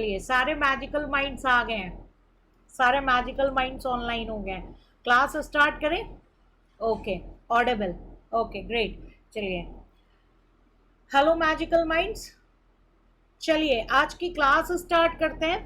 चलिए, सारे magical minds आ गए हैं, सारे मैजिकल माइंड्स ऑनलाइन हो गए हैं। क्लास स्टार्ट करें? Okay, Audible, okay great. चलिए, हेलो मैजिकल माइंड्स, चलिए आज की क्लास स्टार्ट करते हैं।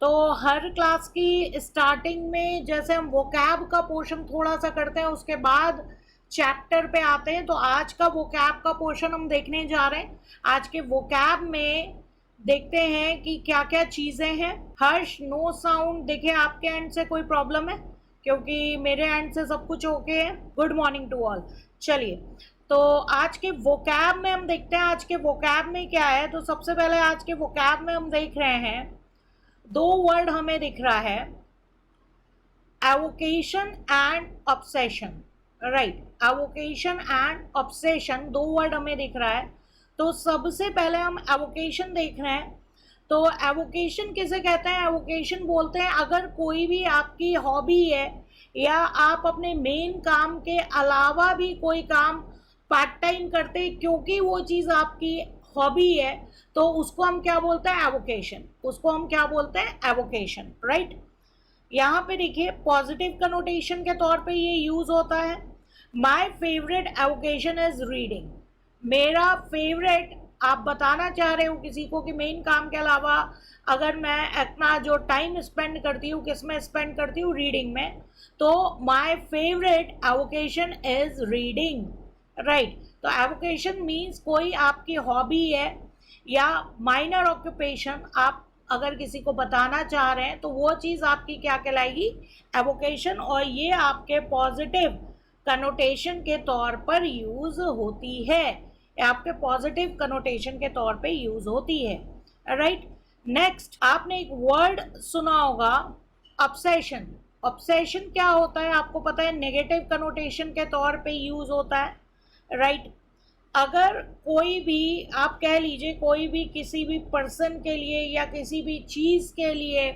तो हर क्लास की स्टार्टिंग में जैसे हम वोकैब का पोर्शन थोड़ा सा करते हैं, उसके बाद चैप्टर पे आते हैं। तो आज का वोकैब का पोर्शन हम देखने जा रहे हैं। आज के वोकैब में देखते हैं कि क्या क्या चीज़ें हैं। हर्ष, नो साउंड देखिए, आपके एंड से कोई प्रॉब्लम है? क्योंकि मेरे एंड से सब कुछ ओके है। Good morning to all. चलिए, तो आज के वोकैब में हम देखते हैं आज के वोकैब में क्या है। तो सबसे पहले आज के वोकैब में हम देख रहे हैं, दो वर्ड हमें दिख रहा है, avocation and obsession. Right, avocation and obsession, दो वर्ड हमें दिख रहा है। तो सबसे पहले हम एवोकेशन देख रहे हैं। तो एवोकेशन किसे कहते हैं? एवोकेशन बोलते हैं अगर कोई भी आपकी हॉबी है या आप अपने मेन काम के अलावा भी कोई काम पार्ट टाइम करते हैं क्योंकि वो चीज़ आपकी हॉबी है, तो उसको हम क्या बोलते हैं? एवोकेशन। उसको हम क्या बोलते हैं? एवोकेशन। राइट, यहाँ पे देखिए पॉजिटिव कनोटेशन के तौर पे ये यूज होता है। My favourite avocation is reading. मेरा फेवरेट, आप बताना चाह रहे हो किसी को कि मेन काम के अलावा अगर मैं अपना जो टाइम स्पेंड करती हूँ किस में स्पेंड करती हूँ? रीडिंग में। तो my favourite avocation is reading. Right, तो एवोकेशन मीन्स कोई आपकी हॉबी है या माइनर ऑक्यूपेशन, आप अगर किसी को बताना चाह रहे हैं तो वो चीज़ आपकी क्या कहलाएगी? एवोकेशन। और ये आपके पॉजिटिव कनोटेशन के तौर पर यूज होती है, आपके पॉजिटिव कनोटेशन के तौर पे यूज होती है। राइट, नेक्स्ट आपने एक वर्ड सुना होगा, ऑब्सेशन। ऑब्सेशन क्या होता है आपको पता है? नेगेटिव कनोटेशन के तौर पे यूज होता है। राइट, अगर कोई भी, आप कह लीजिए कोई भी किसी भी पर्सन के लिए या किसी भी चीज़ के लिए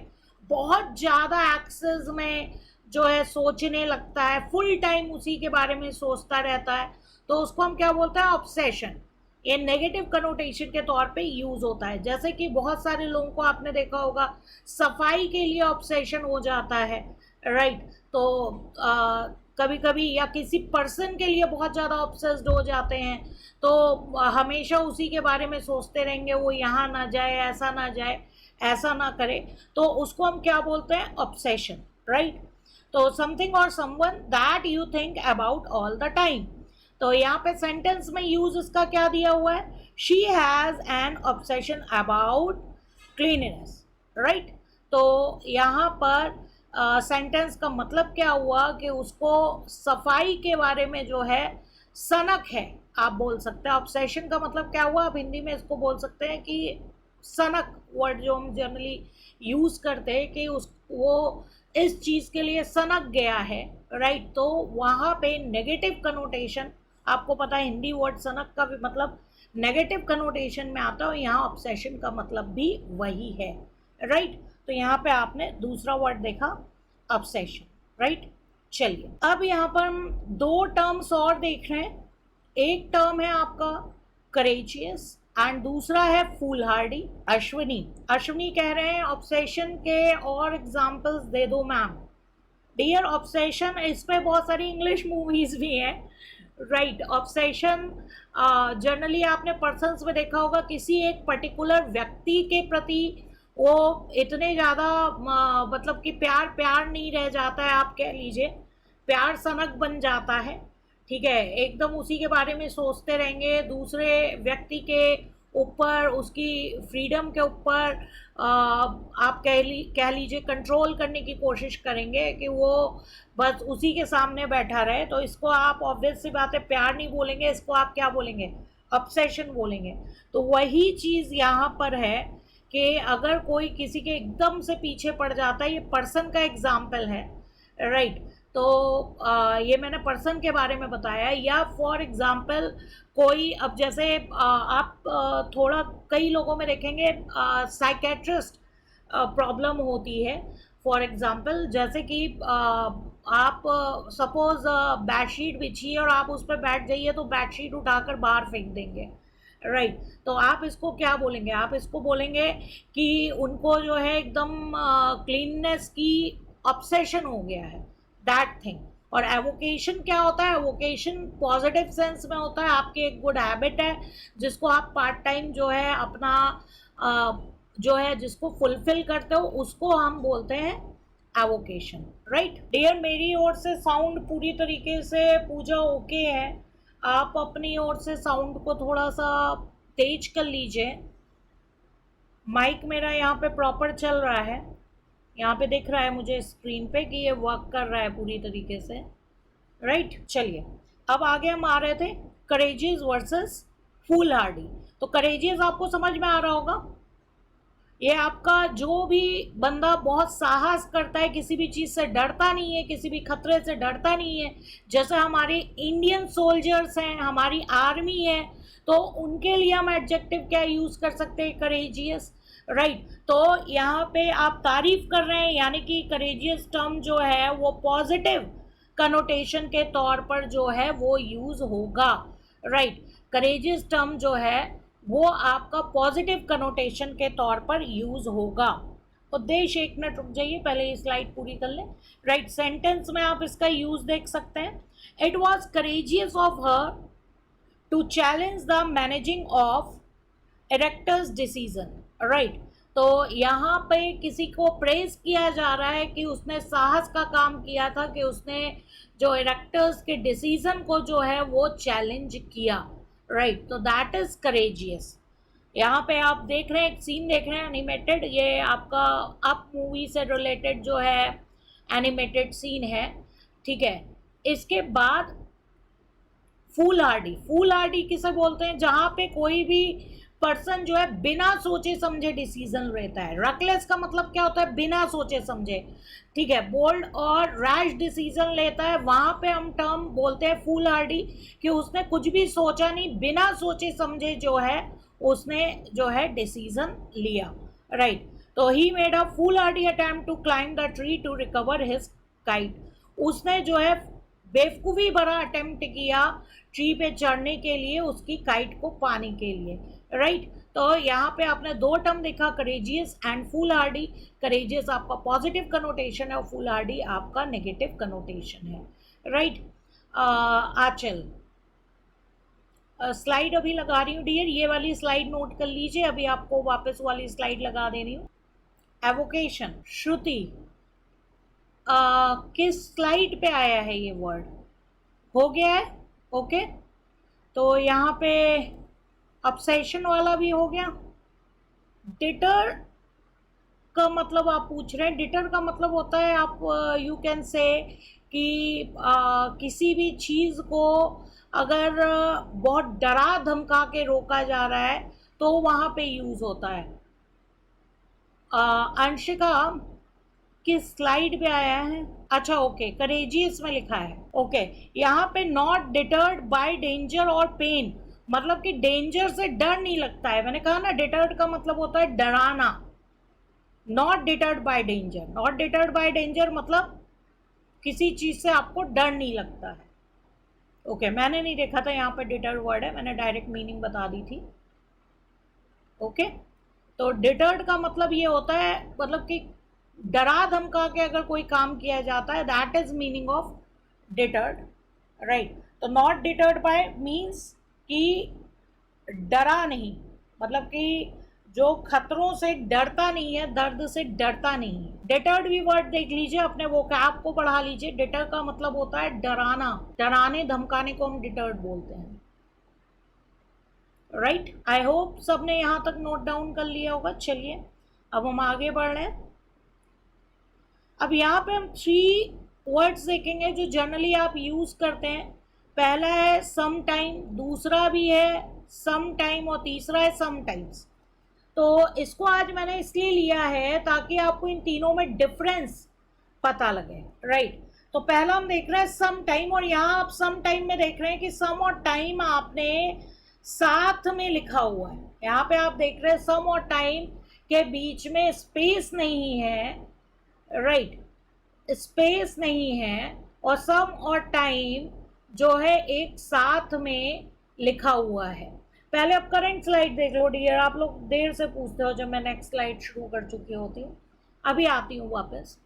बहुत ज़्यादा एक्सेस में जो है सोचने लगता है, फुल टाइम उसी के बारे में सोचता रहता है, तो उसको हम क्या बोलते हैं? ऑब्सेशन। ये नेगेटिव कनोटेशन के तौर पे यूज होता है। जैसे कि बहुत सारे लोगों को आपने देखा होगा सफाई के लिए ऑब्सेशन हो जाता है। राइट, तो कभी कभी या किसी पर्सन के लिए बहुत ज़्यादा ऑब्सेस्ड हो जाते हैं, तो हमेशा उसी के बारे में सोचते रहेंगे, वो यहाँ ना जाए, ऐसा ना जाए, ऐसा ना करे, तो उसको हम क्या बोलते हैं? ऑब्सेशन। राइट, तो समथिंग और someone that you think about all the time. तो यहाँ पे सेंटेंस में यूज इसका क्या दिया हुआ है? She has an obsession about cleanliness. Right, तो यहाँ पर सेंटेंस का मतलब क्या हुआ कि उसको सफाई के बारे में जो है सनक है, आप बोल सकते हैं। ऑब्सेशन का मतलब क्या हुआ? आप हिंदी में इसको बोल सकते हैं कि सनक, वर्ड जो हम जनरली यूज करते हैं कि उस वो इस चीज़ के लिए सनक गया है। राइट, तो वहाँ पे नेगेटिव कनोटेशन, आपको पता है हिंदी वर्ड सनक का भी मतलब नेगेटिव कनोटेशन में आता है, यहाँ ऑब्सेशन का मतलब भी वही है। राइट, तो यहाँ पे आपने दूसरा वर्ड देखा, ऑब्सेशन। राइट, चलिए अब यहाँ पर हम दो टर्म्स और देख रहे हैं। एक टर्म है आपका करेजियस एंड दूसरा है फूलहार्डी। अश्विनी, अश्विनी कह रहे हैं ऑब्सेशन के और एग्जाम्पल्स दे दो मैम। डियर ऑब्सेशन, इस पे बहुत सारी इंग्लिश मूवीज भी हैं। राइट, ऑब्सेशन जनरली आपने पर्सन्स में देखा होगा, किसी एक पर्टिकुलर व्यक्ति के प्रति वो इतने ज़्यादा मतलब कि प्यार प्यार नहीं रह जाता है, आप कह लीजिए प्यार सनक बन जाता है। ठीक है, एकदम उसी के बारे में सोचते रहेंगे, दूसरे व्यक्ति के ऊपर, उसकी फ्रीडम के ऊपर आप कह लीजिए कंट्रोल करने की कोशिश करेंगे कि वो बस उसी के सामने बैठा रहे। तो इसको आप ऑब्वियस सी बात है प्यार नहीं बोलेंगे, इसको आप क्या बोलेंगे? ऑब्सेशन बोलेंगे। तो वही चीज़ यहाँ पर है कि अगर कोई किसी के एकदम से पीछे पड़ जाता है, ये पर्सन का एग्जाम्पल है। राइट, तो ये मैंने पर्सन के बारे में बताया। या फॉर एग्जांपल कोई, अब जैसे आप थोड़ा कई लोगों में देखेंगे साइकेट्रिस्ट प्रॉब्लम होती है। फॉर एग्जांपल जैसे कि आप सपोज बेडशीट बिछी है और आप उस पर बैठ जाइए तो बेडशीट उठाकर बाहर फेंक देंगे। राइट। तो आप इसको क्या बोलेंगे, आप इसको बोलेंगे कि उनको जो है एकदम क्लीननेस की ऑब्सेशन हो गया है, दैट थिंग। और एवोकेशन क्या होता है, एवोकेशन पॉजिटिव सेंस में होता है, आपकी एक गुड हैबिट है जिसको आप पार्ट टाइम जो है अपना जो है जिसको फुलफिल करते हो, उसको हम बोलते हैं एवोकेशन। राइट डियर, मेरी ओर से साउंड पूरी तरीके से पूजा ओके है। आप अपनी ओर से साउंड को थोड़ा सा तेज कर लीजिए। माइक मेरा यहाँ पे प्रॉपर चल रहा है, यहाँ पे दिख रहा है मुझे स्क्रीन पे कि ये वर्क कर रहा है पूरी तरीके से। राइट, चलिए अब आगे हम आ रहे थे करेजियस वर्सेस फूल हार्डी। तो करेजियस आपको समझ में आ रहा होगा, ये आपका जो भी बंदा बहुत साहस करता है, किसी भी चीज़ से डरता नहीं है, किसी भी खतरे से डरता नहीं है, जैसे हमारे इंडियन सोल्जर्स हैं, हमारी आर्मी है, तो उनके लिए हम एडजेक्टिव क्या यूज़ कर सकते हैं, करेजियस। राइट, तो यहाँ पे आप तारीफ कर रहे हैं, यानी कि करेजियस टर्म जो है वो पॉजिटिव कनोटेशन के तौर पर जो है वो यूज़ होगा। राइट, करेजियस टर्म जो है वो आपका पॉजिटिव कनोटेशन के तौर पर यूज होगा। उद्देश्य, एक मिनट रुक जाइए, पहले ये स्लाइड पूरी कर लें। राइट, सेंटेंस में आप इसका यूज देख सकते हैं। It was courageous of her to challenge the managing of erectors decision. Right, तो यहाँ पे किसी को प्रेज किया जा रहा है कि उसने साहस का काम किया था, कि उसने जो इरेक्टर्स के डिसीजन को जो है वो चैलेंज किया। राइट, तो दैट इज करेजियस। यहाँ पे आप देख रहे हैं, एक सीन देख रहे हैं एनिमेटेड, ये आपका अप मूवी से रिलेटेड जो है एनिमेटेड सीन है। ठीक है, इसके बाद फूल हार्डी। फूल हार्डी किसे बोलते हैं, जहाँ पे कोई भी पर्सन जो है बिना सोचे समझे डिसीजन लेता है। रकलेस का मतलब क्या होता है, बिना सोचे समझे। ठीक है, बोल्ड और रैश डिसीजन लेता है, वहां पे हम टर्म बोलते हैं फूल हार्डी, कि उसने कुछ भी सोचा नहीं, बिना सोचे समझे जो है उसने जो है डिसीजन लिया। राइट, तो he made a foolhardy attempt to climb the tree to recover his kite. उसने जो है बेवकूफ़ी भरा अटेम्प्ट किया ट्री पे चढ़ने के लिए, उसकी काइट को पाने के लिए। राइट, तो यहाँ पे आपने दो टर्म देखा, courageous and foolhardy. Courageous आपका पॉजिटिव कनोटेशन है और फूल हार्डी आपका नेगेटिव कनोटेशन है। राइट, आचल स्लाइड अभी लगा रही हूँ डियर, ये वाली स्लाइड नोट कर लीजिए, अभी आपको वापस वाली स्लाइड लगा दे रही हूँ। एवोकेशन, श्रुति, किस स्लाइड पे आया है ये वर्ड, हो गया है ओके। तो यहाँ पे ऑब्सेशन वाला भी हो गया। डिटर का मतलब आप पूछ रहे हैं, डिटर का मतलब होता है, आप यू कैन से कि किसी भी चीज़ को अगर बहुत डरा धमका के रोका जा रहा है तो वहाँ पे यूज़ होता है। अंशिका किस स्लाइड पे आया है, अच्छा ओके, करेजियस में लिखा है। ओके, यहाँ पे नॉट डिटर्ड बाय डेंजर और पेन, मतलब कि डेंजर से डर नहीं लगता है। मैंने कहा ना, डिटर्ड का मतलब होता है डराना। Not deterred by danger, not deterred by danger मतलब किसी चीज से आपको डर नहीं लगता है। ओके, मैंने नहीं देखा था यहाँ पे डिटर्ड वर्ड है, मैंने डायरेक्ट मीनिंग बता दी थी। ओके, तो डिटर्ड का मतलब ये होता है, मतलब कि डरा धमका के अगर कोई काम किया जाता है, that is meaning of deterred. Right, तो नॉट डिटर्ड बाय मीन्स कि डरा नहीं, मतलब कि जो खतरों से डरता नहीं है, दर्द से डरता नहीं है। डिटर्ड भी वर्ड देख लीजिए, अपने वोकैब को बढ़ा लीजिए। डिटर का मतलब होता है डराना, डराने धमकाने को हम डिटर्ड बोलते हैं। राइट, आई होप सबने यहाँ तक नोट डाउन कर लिया होगा। चलिए अब हम आगे बढ़ रहे हैं। अब यहाँ पे हम 3 वर्ड्स देखेंगे जो जनरली आप यूज करते हैं। पहला है सम टाइम, दूसरा भी है सम टाइम और तीसरा है सम टाइम्स। तो इसको आज मैंने इसलिए लिया है ताकि आपको इन तीनों में डिफरेंस पता लगे। राइट, तो पहला हम देख रहे हैं सम टाइम, और यहाँ आप सम टाइम में देख रहे हैं कि सम और टाइम आपने साथ में लिखा हुआ है। यहाँ पे आप देख रहे हैं सम और टाइम के बीच में स्पेस नहीं है। राइट, स्पेस नहीं है, और सम और टाइम जो है एक साथ में लिखा हुआ है। पहले आप करंट स्लाइड देख लो डियर, आप लोग देर से पूछते हो जब मैं नेक्स्ट स्लाइड शुरू कर चुकी होती हूँ। अभी आती हूँ वापस।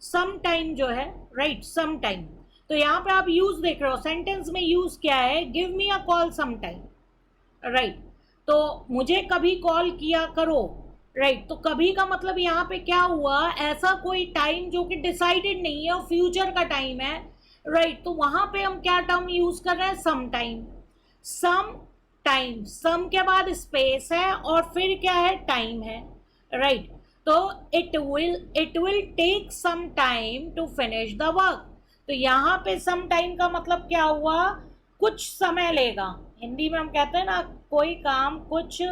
सम टाइम जो है, राइट, सम टाइम, तो यहाँ पे आप यूज देख रहे हो, सेंटेंस में यूज क्या है, give me a call some time, right. तो मुझे कभी कॉल किया करो, राइट। तो कभी का मतलब यहाँ पे क्या हुआ, ऐसा कोई टाइम जो कि डिसाइडेड नहीं है और फ्यूचर का टाइम है, राइट। तो वहां पे हम क्या टर्म यूज कर रहे हैं, सम टाइम। सम टाइम, सम के बाद स्पेस है और फिर क्या है, टाइम है, राइट। तो it will take some time to finish the work. तो यहाँ पे सम टाइम का मतलब क्या हुआ, कुछ समय लेगा। हिंदी में हम कहते हैं ना, कोई काम कुछ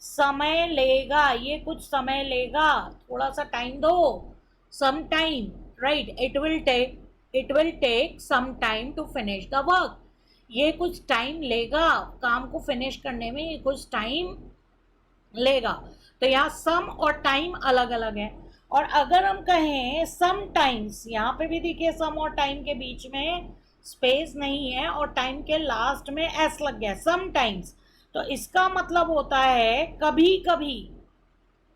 समय लेगा, ये कुछ समय लेगा, थोड़ा सा टाइम दो, some time, right. It will take some time to finish the work. ये कुछ टाइम लेगा, काम को फिनिश करने में ये कुछ टाइम लेगा। तो यहाँ सम और टाइम अलग अलग है। और अगर हम कहें सम टाइम्स, यहाँ पे भी देखिए सम और टाइम के बीच में स्पेस नहीं है और टाइम के लास्ट में एस लग गया, सम टाइम्स। तो इसका मतलब होता है कभी कभी।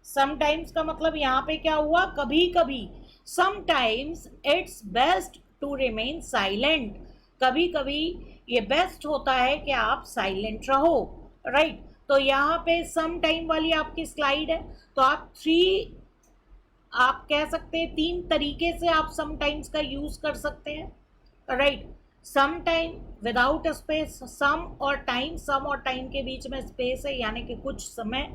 सम टाइम्स का मतलब यहाँ पे क्या हुआ, कभी कभी। Sometimes it's best to remain silent. कभी कभी ये बेस्ट होता है कि आप साइलेंट रहो, राइट। तो यहाँ पे सम टाइम वाली आपकी स्लाइड है। तो आप कह सकते हैं 3 तरीके से आप सम टाइम्स का यूज कर सकते हैं, right. Some time without space, some और टाइम, सम और टाइम के बीच में स्पेस है यानी कि कुछ समय,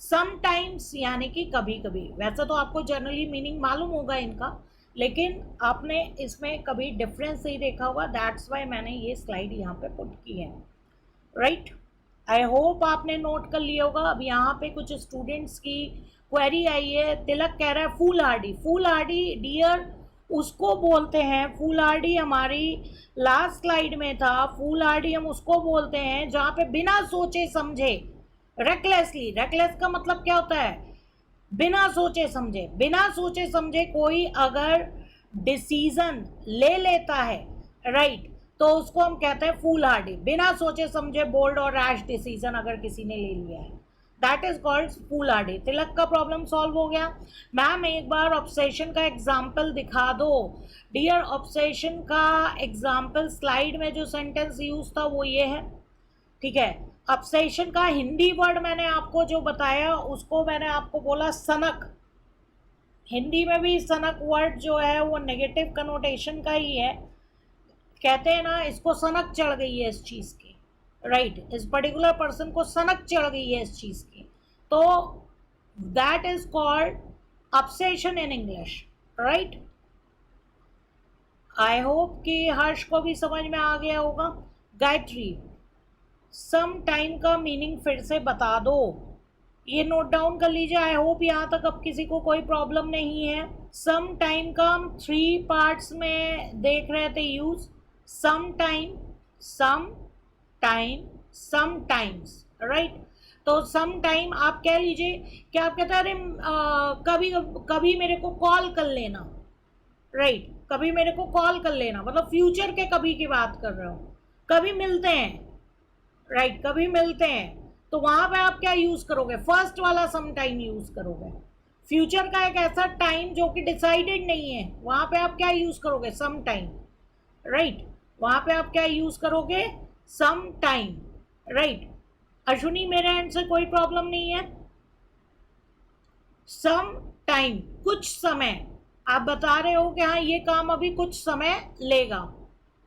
सम टाइम्स यानी कि कभी कभी। वैसे तो आपको जनरली मीनिंग मालूम होगा इनका, लेकिन आपने इसमें कभी डिफरेंस नहीं देखा होगा, दैट्स वाई मैंने ये स्लाइड यहाँ पे पुट की है, राइट। आई होप आपने नोट कर लिया होगा। अब यहाँ पे कुछ स्टूडेंट्स की क्वेरी आई है। तिलक कह रहा है फूलहार्डी, फूलहार्डी डियर उसको बोलते हैं, फूलहार्डी हमारी लास्ट स्लाइड में था, फूलहार्डी हम उसको बोलते हैं जहाँ पे बिना सोचे समझे, रेकलेसली, रेकलेस का मतलब क्या होता है, बिना सोचे समझे, बिना सोचे समझे कोई अगर डिसीजन ले लेता है, राइट, तो उसको हम कहते हैं फूलहार्डी। बिना सोचे समझे बोल्ड और रैश डिसीजन अगर किसी ने ले लिया है, दैट इज कॉल्ड फूलहार्डी। तिलक का प्रॉब्लम सॉल्व हो गया। मैम एक बार ऑब्सेशन का एग्जाम्पल दिखा दो। डियर ऑब्सेशन का एग्जाम्पल स्लाइड में जो सेंटेंस यूज था वो ये है, ठीक है। ऑब्सेशन का हिंदी वर्ड मैंने आपको जो बताया उसको मैंने आपको बोला सनक। हिंदी में भी सनक वर्ड जो है वो नेगेटिव कनोटेशन का ही है। कहते हैं ना इसको सनक चढ़ गई है इस चीज की, राइट, इस पर्टिकुलर पर्सन को सनक चढ़ गई है इस चीज की, तो that is called obsession in English, right. I hope कि हर्ष को भी समझ में आ गया होगा। गायत्री, सम टाइम का मीनिंग फिर से बता दो, ये नोट डाउन कर लीजिए। आई होप यहाँ तक अब किसी को कोई प्रॉब्लम नहीं है। सम टाइम का हम 3 पार्ट्स में देख रहे थे use, some time, some time, sometimes, right. तो सम टाइम आप कह लीजिए कि आप कहते हैं अरे कभी कभी मेरे को कॉल कर लेना, राइट, कभी मेरे को कॉल कर लेना, मतलब फ्यूचर के कभी की बात कर रहे हो, कभी मिलते हैं, राइट, कभी मिलते हैं। तो वहां पे आप क्या यूज करोगे, फर्स्ट वाला सम टाइम यूज करोगे। फ्यूचर का एक ऐसा टाइम जो कि डिसाइडेड नहीं है, वहां पे आप क्या यूज करोगे, सम टाइम, राइट। वहां पे आप क्या यूज करोगे, सम टाइम, राइट। अश्विनी मेरे एंड से कोई प्रॉब्लम नहीं है। सम टाइम कुछ समय, आप बता रहे हो कि हाँ ये काम अभी कुछ समय लेगा,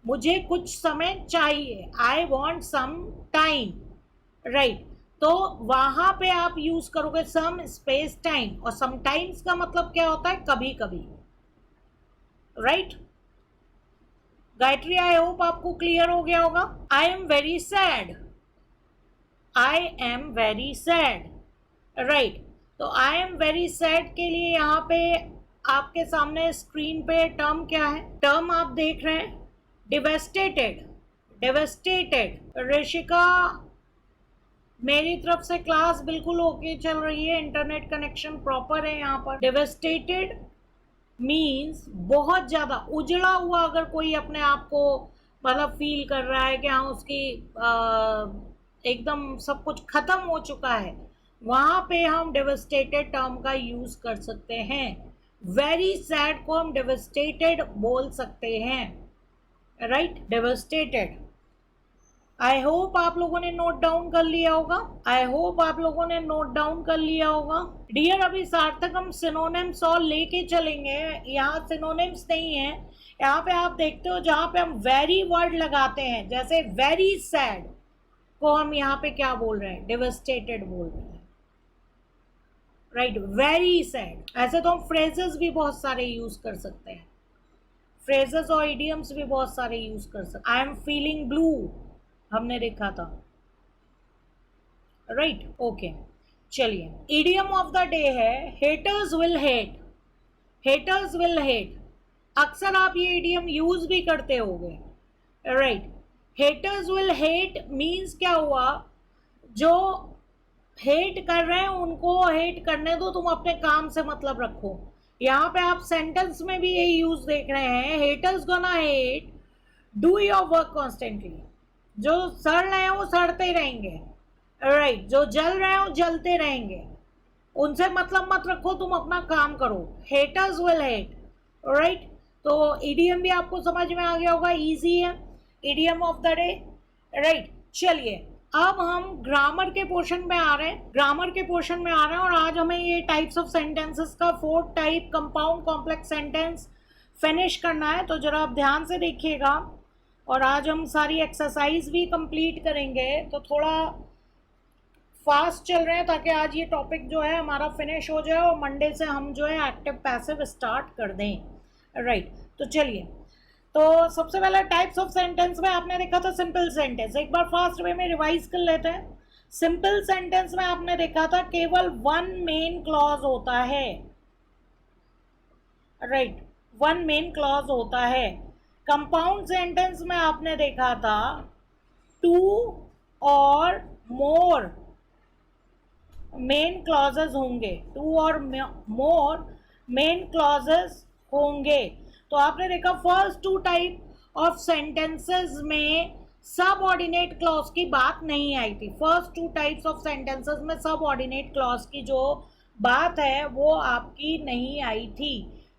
मुझे कुछ समय चाहिए, I want some time, right. तो वहां पे आप यूज करोगे सम स्पेस टाइम, और समटाइम्स का मतलब क्या होता है, कभी कभी, राइट। गायत्री आई होप आपको क्लियर हो गया होगा। I am very sad, I am very sad, right. तो आई एम वेरी सैड के लिए यहाँ पे आपके सामने स्क्रीन पे टर्म क्या है, टर्म आप देख रहे हैं डिवेस्टेटेड, डिवेस्टेटेड। ऋषिका मेरी तरफ से क्लास बिल्कुल ओके चल रही है, इंटरनेट कनेक्शन प्रॉपर है यहाँ पर। डिवेस्टेटेड मीन्स बहुत ज्यादा उजड़ा हुआ, अगर कोई अपने आप को मतलब फील कर रहा है कि हाँ उसकी एकदम सब कुछ खत्म हो चुका है, वहां पे हम डेवस्टेटेड टर्म का यूज कर सकते हैं। वेरी सैड को हम डेवस्टेटेड बोल सकते हैं, राइट, डेवस्टेटेड। आई होप आप लोगों ने नोट डाउन कर लिया होगा, आई होप आप लोगों ने नोट डाउन कर लिया होगा। डियर, अभी सार्थक हम सिनोनिम्स और लेके चलेंगे, यहाँ सिनोनिम्स नहीं है, यहाँ पे आप देखते हो जहाँ पे हम वेरी वर्ड लगाते हैं, जैसे वेरी सैड को हम यहाँ पे क्या बोल रहे हैं, डेवस्टेटेड बोल रहे हैं, राइट, वेरी सैड। ऐसे तो हम फ्रेजेस भी बहुत सारे यूज कर सकते हैं, फ्रेजेस और इडियम्स भी बहुत सारे यूज कर सकते हैं। आई एम फीलिंग ब्लू हमने देखा था, राइट, ओके। चलिए, इडियम ऑफ द डे है haters will hate, haters will hate. अक्सर आप ये इडियम यूज भी करते होगे, right. Haters will hate means क्या हुआ, जो हेट कर रहे हैं उनको हेट करने दो, तुम अपने काम से मतलब रखो। यहाँ पे आप सेंटेंस में भी यही यूज देख रहे हैं, haters gonna hate, do your work constantly. जो सड़ रहे हैं वो सड़ते ही रहेंगे, राइट, जो जल रहे हैं वो जलते रहेंगे, उनसे मतलब मत रखो, तुम अपना काम करो। Haters will hate, right. तो इडियम भी आपको समझ में आ गया होगा, इजी है idiom of the day, right. चलिए, अब हम ग्रामर के पोर्शन में आ रहे हैं, ग्रामर के पोर्शन में आ रहे हैं, और आज हमें ये टाइप्स ऑफ सेंटेंसेस का 4th type compound complex sentence finish करना है। तो जरा आप ध्यान से देखिएगा, और आज हम सारी एक्सरसाइज भी कंप्लीट करेंगे, तो थोड़ा फास्ट चल रहे हैं ताकि आज ये टॉपिक जो है हमारा फिनिश हो जाए और मंडे से हम जो है एक्टिव पैसिव स्टार्ट कर दें, राइट। तो चलिए, तो सबसे पहले टाइप्स ऑफ सेंटेंस में आपने देखा था सिंपल सेंटेंस, एक बार फास्ट वे में रिवाइज कर लेते हैं। सिंपल सेंटेंस में आपने देखा था केवल वन मेन क्लॉज होता है, राइट, वन मेन क्लॉज होता है। कंपाउंड सेंटेंस में आपने देखा था टू और मोर मेन क्लॉजेस होंगे, टू और मोर मेन क्लॉजेस होंगे। तो आपने देखा फर्स्ट 2 टाइप ऑफ सेंटेंसेस में सबऑर्डिनेट क्लॉज की बात नहीं आई थी। फर्स्ट 2 टाइप्स ऑफ सेंटेंसेस में सबऑर्डिनेट क्लॉज की जो बात है वो आपकी नहीं आई थी,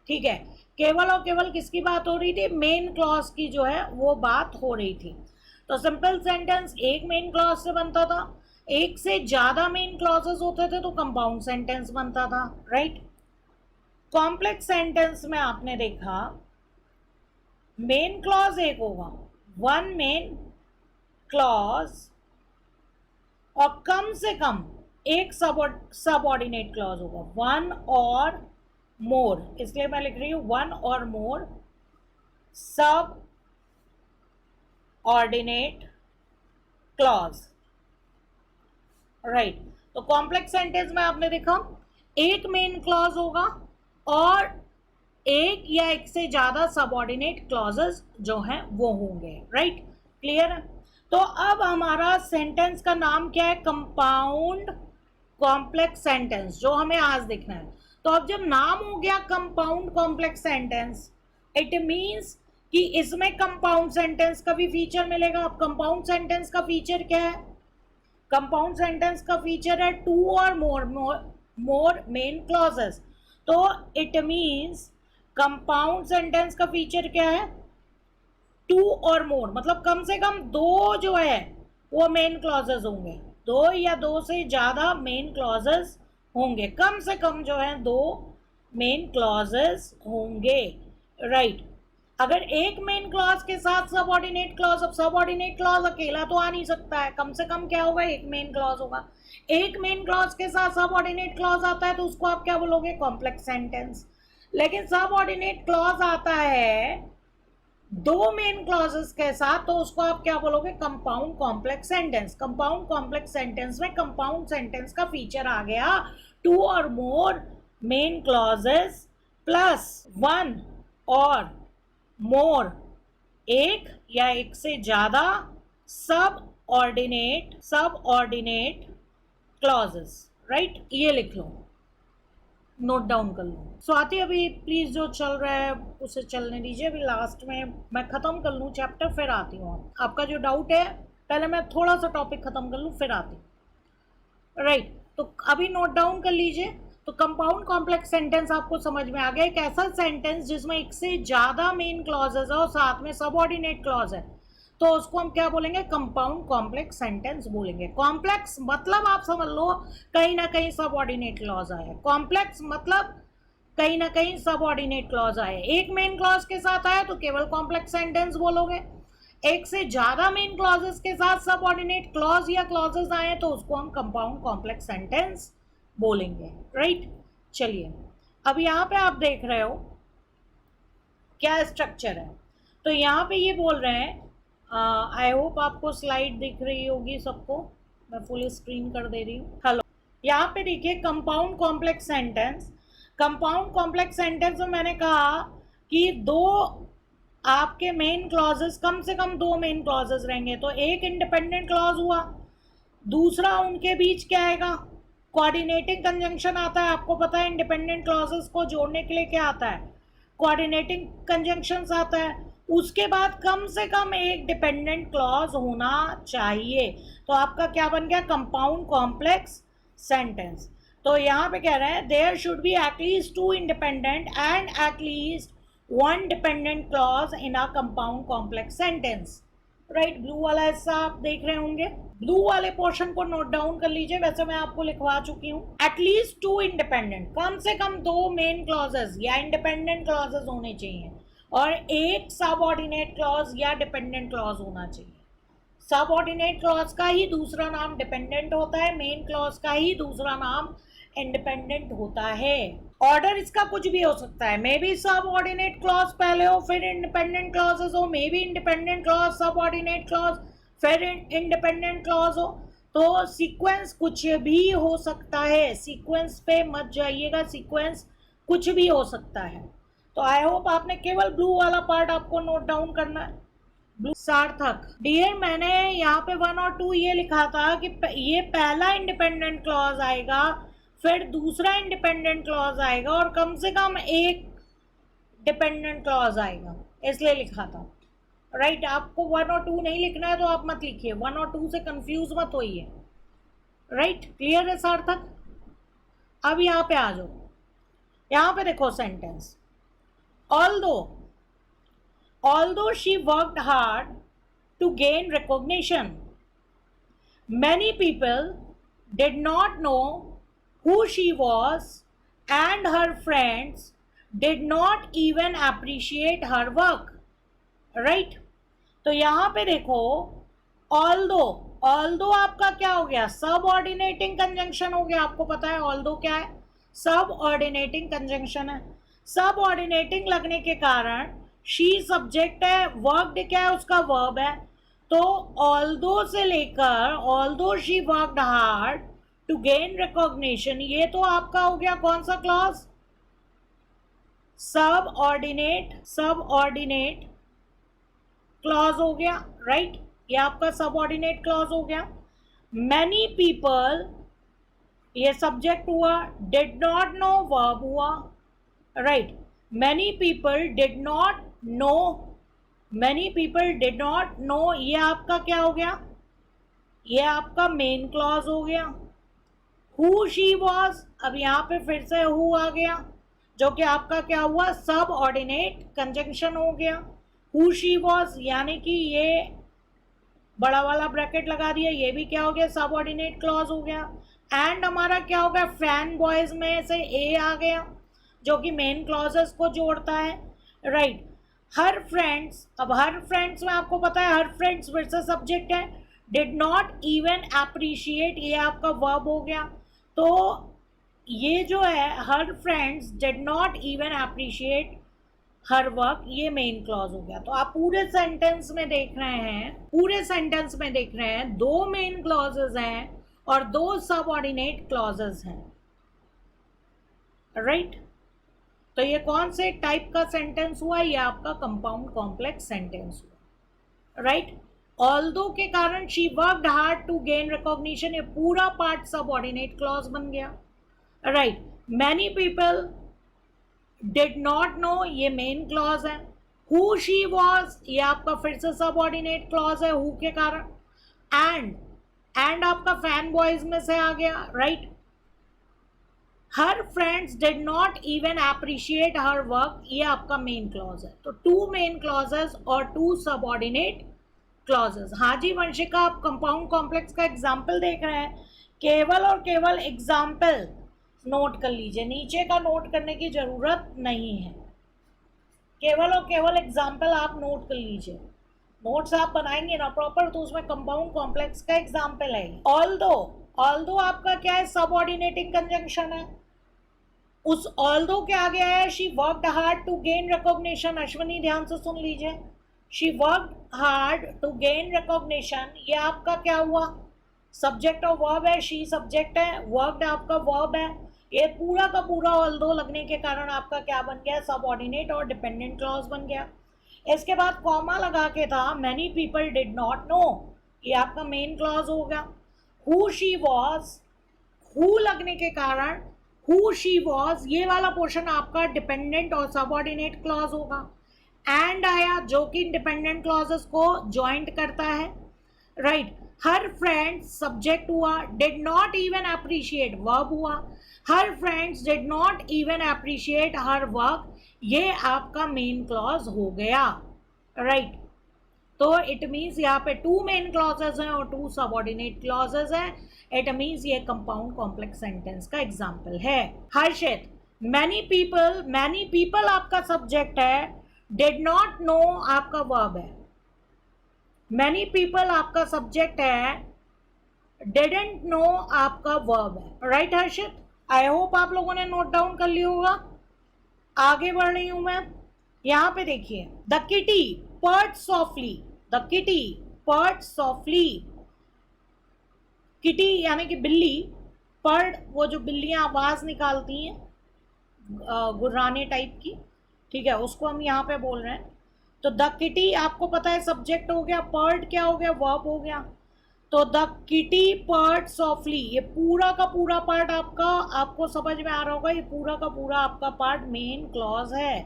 ठीक है। केवल और केवल किसकी बात हो रही थी, मेन क्लॉज की जो है वो बात हो रही थी। तो सिंपल सेंटेंस एक मेन क्लॉज से बनता था, एक से ज्यादा मेन क्लॉजेस होते थे तो कंपाउंड सेंटेंस बनता था, राइट। कॉम्प्लेक्स सेंटेंस में आपने देखा मेन क्लॉज एक होगा, वन मेन क्लॉज, और कम से कम एक सबऑर्डिनेट क्लॉज होगा, वन और मोर, इसलिए मैं लिख रही हूं वन और मोर सब ऑर्डिनेट क्लॉज, राइट। तो कॉम्प्लेक्स सेंटेंस में आपने देखा एक मेन क्लॉज होगा और एक या एक से ज्यादा सबऑर्डिनेट क्लॉजेस जो हैं वो होंगे, राइट, क्लियर है। तो अब हमारा सेंटेंस का नाम क्या है, कंपाउंड कॉम्प्लेक्स सेंटेंस, जो हमें आज देखना है। तो अब जब नाम हो गया compound complex sentence, it means कि इसमें कंपाउंड सेंटेंस का भी फीचर मिलेगा। अब कंपाउंड सेंटेंस का फीचर क्या है, कंपाउंड सेंटेंस का फीचर है टू और मोर मेन क्लॉजेस। तो इट मीन्स कंपाउंड सेंटेंस का फीचर क्या है, टू और मोर, मतलब कम से कम दो जो है वो मेन क्लॉजेस होंगे, दो या दो से ज्यादा मेन क्लॉजेस होंगे, कम से कम जो है दो मेन क्लॉजेस होंगे, राइट। अगर एक मेन क्लॉज के साथ सबऑर्डिनेट क्लॉज, अब सबऑर्डिनेट क्लॉज अकेला तो आ नहीं सकता है, कम से कम क्या होगा, एक मेन क्लॉज होगा। एक मेन क्लॉज के साथ सबऑर्डिनेट क्लॉज आता है तो उसको आप क्या बोलोगे, कॉम्प्लेक्स सेंटेंस। लेकिन सबऑर्डिनेट क्लॉज आता है दो मेन क्लॉजेस के साथ तो उसको आप क्या बोलोगे, compound complex sentence. Compound complex sentence में कंपाउंड सेंटेंस का फीचर आ गया टू और मोर मेन क्लॉजेस प्लस वन और मोर, एक या एक से ज्यादा सब ऑर्डिनेट क्लॉजेस, राइट। ये लिख लो, नोट डाउन कर लो। स्वाति अभी प्लीज जो चल रहा है उसे चलने दीजिए, अभी लास्ट में मैं खत्म कर लूँ चैप्टर, फिर आती हूँ। आपका जो डाउट है पहले मैं थोड़ा सा टॉपिक खत्म कर लूँ फिर आती, राइट। तो अभी नोट डाउन कर लीजिए। तो कंपाउंड कॉम्प्लेक्स सेंटेंस आपको समझ में आ गया, एक ऐसा सेंटेंस जिसमें एक से ज्यादा मेन क्लॉजेज है और साथ में सबऑर्डिनेट क्लॉज है, तो उसको हम क्या बोलेंगे, कंपाउंड कॉम्प्लेक्स सेंटेंस बोलेंगे। कॉम्प्लेक्स मतलब आप समझ लो कहीं ना कहीं सबऑर्डिनेट क्लॉज आए, कॉम्प्लेक्स मतलब कहीं ना कहीं सबऑर्डिनेट क्लॉज आए। एक मेन क्लॉज के साथ आया तो केवल कॉम्प्लेक्स सेंटेंस बोलोगे, एक से ज्यादा मेन क्लॉजेस के साथ सबऑर्डिनेट क्लॉज या क्लॉजेस आए तो उसको हम कंपाउंड कॉम्प्लेक्स सेंटेंस बोलेंगे, राइट। चलिए अब यहाँ पे आप देख रहे हो क्या स्ट्रक्चर है। तो यहाँ पे ये बोल रहे हैं, आई होप आपको स्लाइड दिख रही होगी सबको, मैं फुल स्क्रीन कर दे रही हूँ। हेलो, यहाँ पे देखिए compound complex sentence. Compound complex sentence में मैंने कहा कि दो आपके मेन क्लॉजेस, कम से कम दो मेन क्लॉजेस रहेंगे, तो एक इंडिपेंडेंट क्लॉज हुआ, दूसरा उनके बीच क्या आएगा, कोऑर्डिनेटिंग कंजंक्शन आता है। आपको पता है इंडिपेंडेंट क्लॉजेस को जोड़ने के लिए क्या आता है, कोऑर्डिनेटिंग कंजंक्शंस आता है। उसके बाद कम से कम एक डिपेंडेंट क्लॉज होना चाहिए, तो आपका क्या बन गया, कंपाउंड कॉम्प्लेक्स सेंटेंस। तो यहाँ पे कह रहे हैं there should be at least two independent and at least one dependent clause in a compound complex sentence, right. Blue वाला हिस्सा आप देख रहे होंगे, ब्लू वाले पोर्शन को नोट डाउन कर लीजिए, वैसे मैं आपको लिखवा चुकी हूँ। एटलीस्ट टू इंडिपेंडेंट, कम से कम दो मेन क्लॉजेस या इंडिपेंडेंट क्लॉजेस होने चाहिए और एक सबऑर्डिनेट क्लॉज या डिपेंडेंट क्लॉज होना चाहिए। सबऑर्डिनेट क्लॉज का ही दूसरा नाम डिपेंडेंट होता है, मेन क्लॉज का ही दूसरा नाम इंडिपेंडेंट होता है। ऑर्डर इसका कुछ भी हो सकता है, मे बी सबऑर्डिनेट क्लॉज पहले हो फिर इंडिपेंडेंट क्लॉजेस हो, may be independent clause subordinate clause फिर इंडिपेंडेंट क्लॉज हो, तो सीक्वेंस कुछ भी हो सकता है। सीक्वेंस पे मत जाइएगा, सीक्वेंस कुछ भी हो सकता है। तो आई होप आपने केवल ब्लू वाला पार्ट आपको नोट डाउन करना है। ब्लू सार्थक डियर, मैंने यहाँ पे 1 और 2 ये लिखा था कि ये पहला इंडिपेंडेंट क्लॉज आएगा, फिर दूसरा इंडिपेंडेंट क्लॉज आएगा और कम से कम एक डिपेंडेंट क्लॉज आएगा, इसलिए लिखा था, राइट। आपको 1 और 2 नहीं लिखना है तो आप मत लिखिए, 1 और 2 से कंफ्यूज मत होइए, राइट। क्लियर है सार्थक। अब यहाँ पे आ जाओ, यहाँ पे देखो sentence, although she worked hard to gain recognition, many people did not know who she was and her friends did not even appreciate her work, right। तो यहाँ पे देखो although आपका क्या हो गया, सबऑर्डिनेटिंग कंजंक्शन हो गया। आपको पता है although क्या है, सबऑर्डिनेटिंग कंजंक्शन है। सबऑर्डिनेटिंग लगने के कारण शी सब्जेक्ट है, वर्कड क्या है, उसका वर्ब है। तो ऑल्दो से लेकर although she worked hard to gain recognition, ये तो आपका हो गया कौन सा क्लॉज, सबऑर्डिनेट क्लॉज हो गया, राइट। ये आपका सबऑर्डिनेट क्लॉज हो गया। मैनी पीपल, ये सब्जेक्ट हुआ, डिड नॉट नो वर्ब हुआ, right. Many people did not no, many people did not know, ये आपका क्या हो गया, ये आपका मेन क्लॉज हो गया। हु शी वॉज, अब यहाँ पे फिर से हु आ गया जो कि आपका क्या हुआ, सब ऑर्डिनेट कंजंक्शन हो गया। हु शी वॉज यानी कि ये बड़ा वाला ब्रैकेट लगा दिया, ये भी क्या हो गया, सब ऑर्डिनेट क्लॉज हो गया। एंड हमारा क्या हो गया, फैन बॉयज में से ए आ गया जो कि मेन क्लॉजेस को जोड़ता है, राइट। हर फ्रेंड्स, अब हर फ्रेंड्स में आपको पता है हर फ्रेंड्स फिर से सब्जेक्ट है। डिड नॉट इवन अप्रिशिएट, ये आपका वर्ब हो गया। तो ये जो है हर friends did not even appreciate her work, ये मेन क्लॉज हो गया। तो आप पूरे सेंटेंस में देख रहे हैं, दो मेन क्लॉजेस हैं और दो सबऑर्डिनेट क्लॉजेस हैं, राइट। तो ये कौन से टाइप का सेंटेंस हुआ, ये आपका कंपाउंड कॉम्प्लेक्स सेंटेंस हुआ, राइट। ऑल्दो के कारण she worked hard to gain recognition, ये पूरा पार्ट सबऑर्डिनेट क्लॉज बन गया, right. Many people did not know, ये मेन क्लॉज है। हु शी वॉज, ये आपका फिर से सबऑर्डिनेट क्लॉज है हु के कारण। एंड आपका फैन बॉयज में से आ गया, right. Her friends did not even appreciate her work, ये आपका मेन क्लॉज है। तो 2 मेन क्लॉजेस और 2 सबऑर्डिनेट क्लॉजेस। हाँ जी वंशिका, आप कंपाउंड कॉम्प्लेक्स का एग्जाम्पल देख रहे हैं, केवल और केवल एग्जाम्पल नोट कर लीजिए, नीचे का नोट करने की जरूरत नहीं है, केवल और केवल एग्जाम्पल आप नोट कर लीजिए। नोट्स आप बनाएंगे ना प्रॉपर तो उसमें कंपाउंड कॉम्प्लेक्स का एग्जाम्पल है। ऑल्दो आपका क्या है, सबऑर्डिनेटिंग कंजंक्शन है। उस ऑल्दो के आगे आया she worked hard to gain recognition. Ashwini ध्यान से सुन लीजिए, she worked hard to gain recognition, ये आपका क्या हुआ, सब्जेक्ट और वर्ब है, शी सब्जेक्ट है, वर्कड आपका वर्ब है। ये पूरा का पूरा ऑल्दो लगने के कारण आपका क्या बन गया, सबऑर्डिनेट और डिपेंडेंट क्लॉज बन गया। इसके बाद कॉमा लगा के था many people did not know, ये आपका मेन क्लॉज होगा। हु शी वॉज, हु लगने के कारण हु शी वॉज, ये वाला पोर्शन आपका डिपेंडेंट और सबऑर्डिनेट क्लॉज होगा। एंड आया जो कि इंडिपेंडेंट क्लॉजेस को ज्वाइंट करता है, राइट। हर फ्रेंड सब्जेक्ट हुआ, did not even appreciate verb हुआ, her friends did not even appreciate her work, ये आपका मेन क्लॉज हो गया, राइट। तो इट मीन्स यहाँ पे 2 मेन क्लॉजेज हैं और 2 सबऑर्डिनेट क्लॉजेज हैं। इट मीन्स ये कंपाउंड कॉम्प्लेक्स सेंटेंस का एग्जाम्पल है। हर्षित, मैनी पीपल आपका सब्जेक्ट है, डिड नॉट नो आपका वर्ब है। मैनी पीपल आपका सब्जेक्ट है, डिडंट नो आपका वर्ब है, राइट हर्षित। आई होप आप लोगों ने नोट डाउन कर लिया होगा। आगे बढ़ रही हूं मैं, यहां पे देखिए, the kitty PERT softly, the kitty PERT softly, kitty यानी कि बिल्ली, पर्ड वो जो बिल्लियां आवाज निकालती हैं गुर्राने टाइप की, ठीक है, उसको हम यहाँ पे बोल रहे हैं। तो द किटी आपको पता है सब्जेक्ट हो गया, पर्ड क्या हो गया, वर्ब हो गया। तो द किटी पर्ड सॉफ्टली, ये पूरा का पूरा पार्ट आपका, आपको समझ में आ रहा होगा, ये पूरा का पूरा आपका पार्ट मेन क्लॉज है,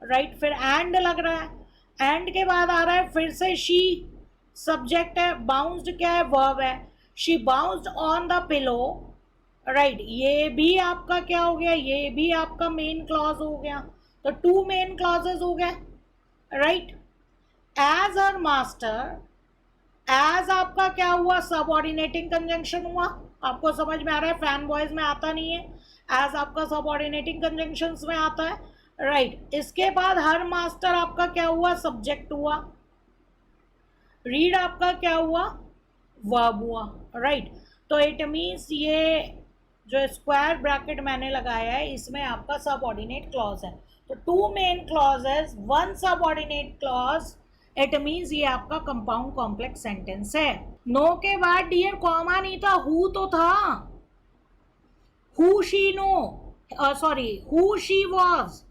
राइट। फिर एंड लग रहा है, एंड के बाद आ रहा है फिर से शी, सब्जेक्ट है, बाउंस्ड क्या है, वर्ब है, she bounced on the pillow, right. ये भी आपका क्या हो गया, ये भी आपका मेन क्लॉज हो गया। तो 2 मेन क्लॉजेज हो गए, right. As her master, as आपका क्या हुआ, सबऑर्डिनेटिंग कंजंक्शन हुआ, आपको समझ में आ रहा है, फैन बॉयज में आता नहीं है, एज आपका सबऑर्डिनेटिंग कंजंक्शंस में आता है, राइट। इसके बाद हर मास्टर आपका क्या हुआ, सब्जेक्ट हुआ, रीड आपका क्या हुआ, वर्ब हुआ, राइट। तो इट मीन्स ये जो स्क्वायर ब्रैकेट मैंने लगाया है इसमें आपका सबऑर्डिनेट क्लॉज है। तो 2 main clauses, 1 subordinate clause, it means ये आपका कंपाउंड कॉम्प्लेक्स सेंटेंस है। नो के बाद डियर कॉमा नहीं था, हु तो था, who she know, sorry who she was,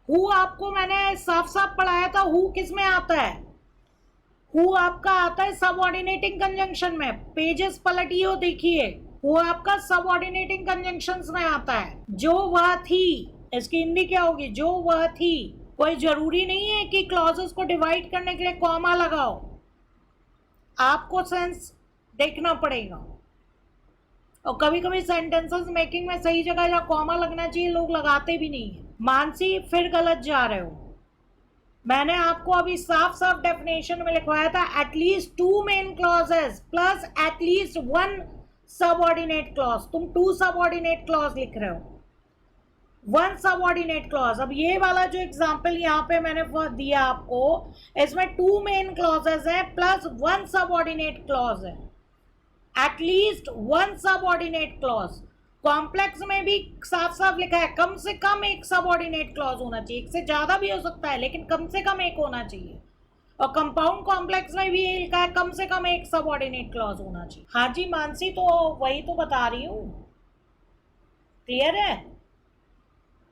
who आपको मैंने साफ साफ पढ़ाया था, हु किस में आता है, हु आपका आता है सबऑर्डिनेटिंग कंजंक्शन में, पेजेस पलटिए देखिए, वो आपका सबऑर्डिनेटिंग कंजंक्शंस में आता है। जो वह थी, इसकी हिंदी क्या होगी, जो वह थी। कोई जरूरी नहीं है कि क्लॉजेस को डिवाइड करने के लिए कॉमा लगाओ, आपको सेंस देखना पड़ेगा। और कभी कभी सेंटेंसेस मेकिंग में सही जगह जहाँ कॉमा लगना चाहिए लोग लगाते भी नहीं है। मानसी फिर गलत जा रहे हो, मैंने आपको अभी साफ साफ डेफिनेशन में लिखवाया था, at least 2 main clauses plus at least 1 subordinate clause, तुम 2 सबऑर्डिनेट क्लॉज लिख रहे हो, 1 सबऑर्डिनेट क्लॉज। अब ये वाला जो एग्जांपल यहाँ पे मैंने दिया आपको, इसमें 2 मेन क्लॉजेस है प्लस 1 सबऑर्डिनेट क्लॉज है, एटलीस्ट 1 सबऑर्डिनेट क्लॉज। कॉम्प्लेक्स में भी साफ साफ लिखा है कम से कम 1 सबऑर्डिनेट क्लॉज होना चाहिए, एक से ज्यादा भी हो सकता है लेकिन कम से कम 1 होना चाहिए। और कंपाउंड कॉम्प्लेक्स में भी ये लिखा है कम से कम 1 सबऑर्डिनेट क्लॉज होना चाहिए। हाँ जी मानसी, तो वही तो बता रही हूँ, क्लियर है।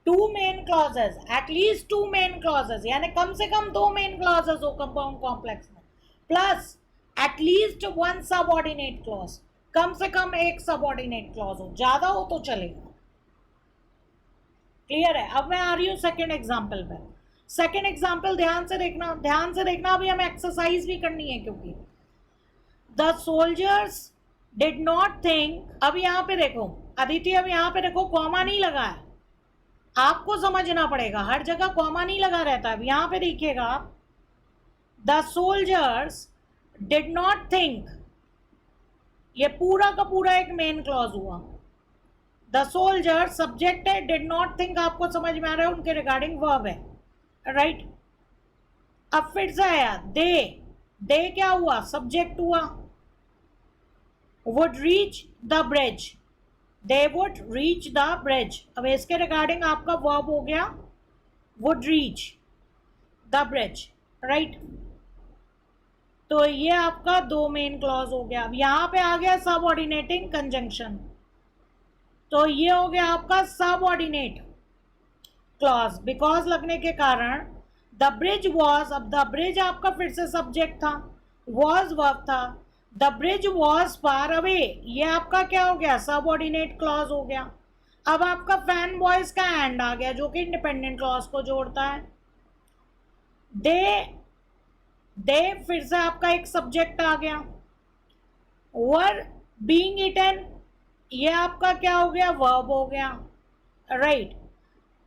2 main clauses, at least 2 main clauses, यानी कम से कम 2 मेन क्लॉजेस हो कंपाउंड कॉम्प्लेक्स में, प्लस एटलीस्ट 1 सबऑर्डिनेट क्लॉज, कम से कम 1 सबऑर्डिनेट क्लॉज हो, ज्यादा हो तो चलेगा, क्लियर है। अब मैं आ रही हूँ सेकेंड एग्जाम्पल पे। सेकेंड एग्जाम्पल ध्यान से देखना, ध्यान से देखना, अभी हमें एक्सरसाइज भी करनी है क्योंकि the soldiers did not think, अब यहाँ पे देखो अदिति, अब यहाँ पे देखो कॉमा नहीं लगा है, आपको समझना पड़ेगा, हर जगह कॉमा नहीं लगा रहता। अब यहाँ पे देखिएगा आप, the soldiers did not think, ये पूरा का पूरा एक मेन क्लॉज हुआ। द सोल्जर सब्जेक्ट है, डिड नॉट थिंक आपको समझ में आ रहा है, उनके रिगार्डिंग वर्ब है, राइट। अब फिर से आया दे क्या हुआ, सब्जेक्ट हुआ। Would reach the bridge, they would reach the bridge, अब इसके रिगार्डिंग आपका वर्ब हो गया would reach the bridge, right. तो ये आपका दो मेन क्लॉज हो गया। अब यहाँ पे आ गया सबऑर्डिनेटिंग कंजंक्शन, तो ये हो गया आपका सबऑर्डिनेट क्लॉज, बिकॉज लगने के कारण द ब्रिज वॉज, अब द ब्रिज आपका फिर से सब्जेक्ट था, वॉज वर्ब था, the bridge was far away, ये आपका क्या हो गया, सबऑर्डिनेट क्लॉज हो गया। अब आपका फैन बॉयज का एंड आ गया जो कि इंडिपेंडेंट क्लॉज को जोड़ता है। दे फिर से आपका एक सब्जेक्ट आ गया। वर बीइंग इटन, ये आपका क्या हो गया, वर्ब हो गया, right.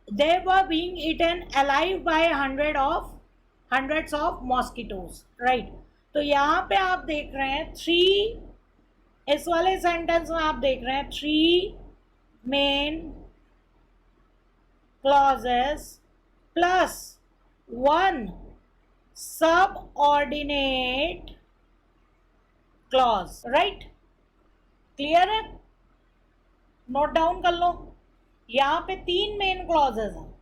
They were being eaten alive by hundreds of mosquitoes, right. तो यहाँ पे आप देख रहे हैं इस वाले सेंटेंस में आप देख रहे हैं 3 main clauses plus 1 subordinate clause, right. Clear है, नोट डाउन कर लो। यहाँ पे 3 मेन क्लॉजेस हैं।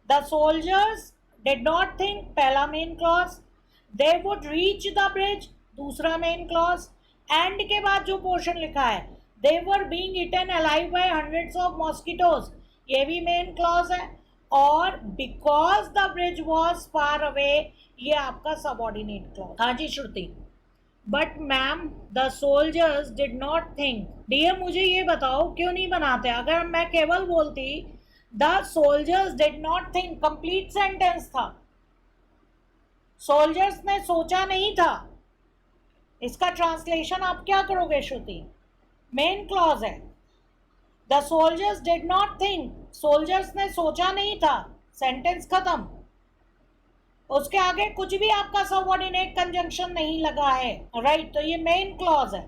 The soldiers did not think, पहला main clause. They would reach the bridge, दूसरा मेन क्लॉज। एंड के बाद जो पोर्शन लिखा है, they were being eaten alive by hundreds of mosquitoes, ये भी मेन क्लॉज है। और because the bridge was far away, ये आपका सबऑर्डिनेट क्लॉज। हाँ जी Shruti. But ma'am the soldiers did not think, dear मुझे ये बताओ क्यों नहीं बनाते? अगर मैं केवल बोलती the soldiers did not think, complete sentence था, सोल्जर्स ने सोचा नहीं था, इसका ट्रांसलेशन आप क्या करोगे श्रुति? मेन क्लॉज है, the soldiers did not think, soldiers ने सोचा नहीं था, सेंटेंस खत्म। उसके आगे कुछ भी आपका सबऑर्डिनेट कंजंक्शन नहीं लगा है, राइट। तो ये मेन क्लॉज है।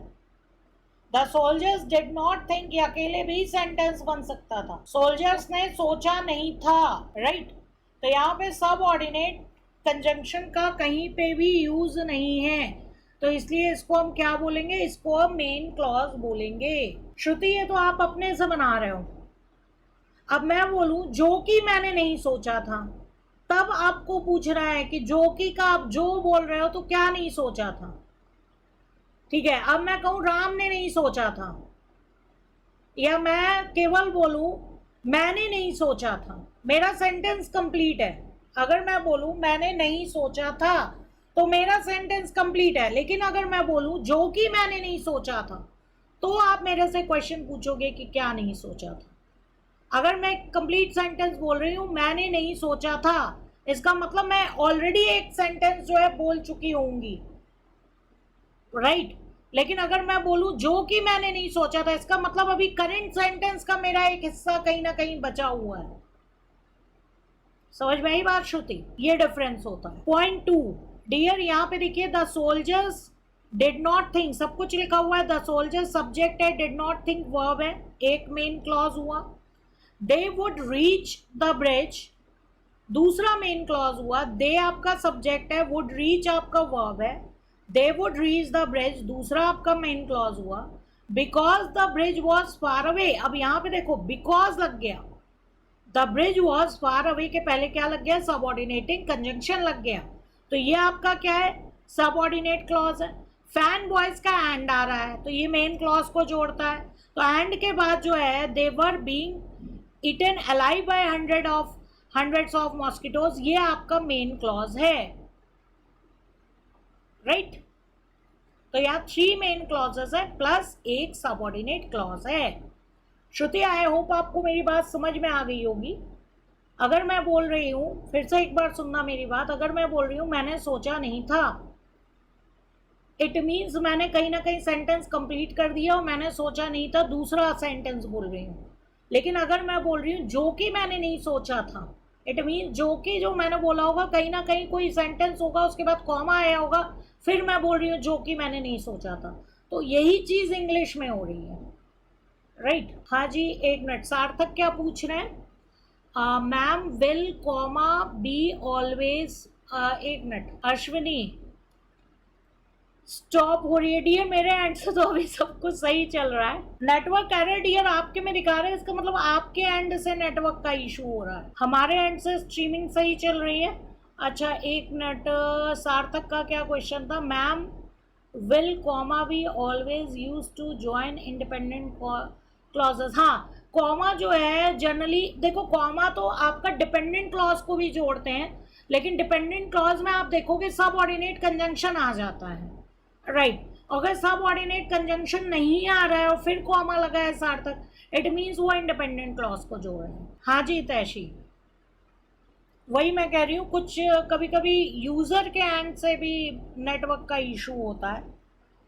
The soldiers did not think, ये अकेले भी सेंटेंस बन सकता था, सोल्जर्स ने सोचा नहीं था, राइट। तो यहाँ पे सबऑर्डिनेट कंजंक्शन का कहीं पे भी यूज नहीं है, तो इसलिए इसको हम क्या बोलेंगे? इसको हम मेन क्लॉज बोलेंगे। श्रुति ये तो आप अपने से बना रहे हो। अब मैं बोलूं जो कि मैंने नहीं सोचा था, तब आपको पूछ रहा है कि जो कि का आप जो बोल रहे हो तो क्या नहीं सोचा था, ठीक है। अब मैं कहूं राम ने नहीं सोचा था, या मैं केवल बोलूं मैंने नहीं सोचा था, मेरा सेंटेंस कंप्लीट है। अगर मैं बोलूं मैंने नहीं सोचा था तो मेरा सेंटेंस कंप्लीट है। लेकिन अगर मैं बोलूं जो कि मैंने नहीं सोचा था, तो आप मेरे से क्वेश्चन पूछोगे कि क्या नहीं सोचा था। अगर मैं कंप्लीट सेंटेंस बोल रही हूं मैंने नहीं सोचा था, इसका मतलब मैं ऑलरेडी एक सेंटेंस जो है बोल चुकी होंगी, राइट। लेकिन अगर मैं बोलूं जो कि मैंने नहीं सोचा था, इसका मतलब अभी करंट सेंटेंस का मेरा एक हिस्सा कहीं ना कहीं बचा हुआ है। समझ में आई बात श्रुति? ये डिफरेंस होता है। पॉइंट 2 डियर, यहाँ पे देखिए the soldiers did not think, सब कुछ लिखा हुआ है। द सोल्जर्स सब्जेक्ट है, डिड नॉट थिंक वर्ब है, एक मेन क्लॉज हुआ। दे वुड रीच द ब्रिज, दूसरा मेन क्लॉज हुआ। दे आपका सब्जेक्ट है, वुड रीच आपका वर्ब है। दे वुड रीच द ब्रिज, दूसरा आपका मेन क्लॉज हुआ। Because the bridge was far away, अब यहाँ पे देखो बिकॉज लग गया, the bridge was far away के पहले क्या लग गया? सबऑर्डिनेटिंग कंजंक्शन लग गया। तो ये आपका क्या है? सबऑर्डिनेट क्लॉज है। फैन बॉयज का एंड आ रहा है, तो ये मेन क्लॉज को जोड़ता है। तो एंड के बाद जो है they were being eaten alive by hundreds of mosquitoes, ये आपका मेन क्लॉज है, राइट। तो यहाँ 3 मेन क्लॉजेस है प्लस एक सबऑर्डिनेट क्लॉज है। श्रुति आई होप आपको मेरी बात समझ में आ गई होगी। अगर मैं बोल रही हूँ, फिर से एक बार सुनना मेरी बात, अगर मैं बोल रही हूँ मैंने सोचा नहीं था, इट मीन्स मैंने कहीं ना कहीं सेंटेंस कंप्लीट कर दिया और मैंने सोचा नहीं था, दूसरा सेंटेंस बोल रही हूँ। लेकिन अगर मैं बोल रही हूँ जो कि मैंने नहीं सोचा था, इट मीन्स जो कि जो मैंने बोला होगा कहीं ना कहीं कोई सेंटेंस होगा, उसके बाद कॉमा आया होगा, फिर मैं बोल रही हूँ जो कि मैंने नहीं सोचा था। तो यही चीज़ इंग्लिश में हो रही है, राइट। हाँ जी, एक मिनट, सार्थक क्या पूछ रहे हैं? Ma'am will comma be always, एक मिनट, अश्विनी स्टॉप हो रही है डियर, मेरे एंड से तो अभी सब कुछ सही चल रहा है। नेटवर्क एरर डियर आपके में दिखा रहे हैं, इसका मतलब आपके एंड से नेटवर्क का इशू हो रहा है, हमारे एंड से स्ट्रीमिंग सही चल रही है। अच्छा एक मिनट, सार्थक का क्या क्वेश्चन था? Ma'am will comma be always use to join independent clauses. हाँ, कॉमा जो है जनरली देखो, कॉमा तो आपका डिपेंडेंट क्लॉज को भी जोड़ते हैं, लेकिन डिपेंडेंट क्लॉज में आप देखोगे सबऑर्डिनेट कंजंक्शन आ जाता है, राइट। अगर सबऑर्डिनेट कंजंक्शन नहीं आ रहा है और फिर कॉमा लगा है सार्थक, इट मीन्स वो इंडिपेंडेंट क्लॉज को जोड़ रहे हैं। हाँ जी तैशी, वही मैं कह रही हूँ, कुछ कभी कभी यूजर के एंड से भी नेटवर्क का इशू होता है,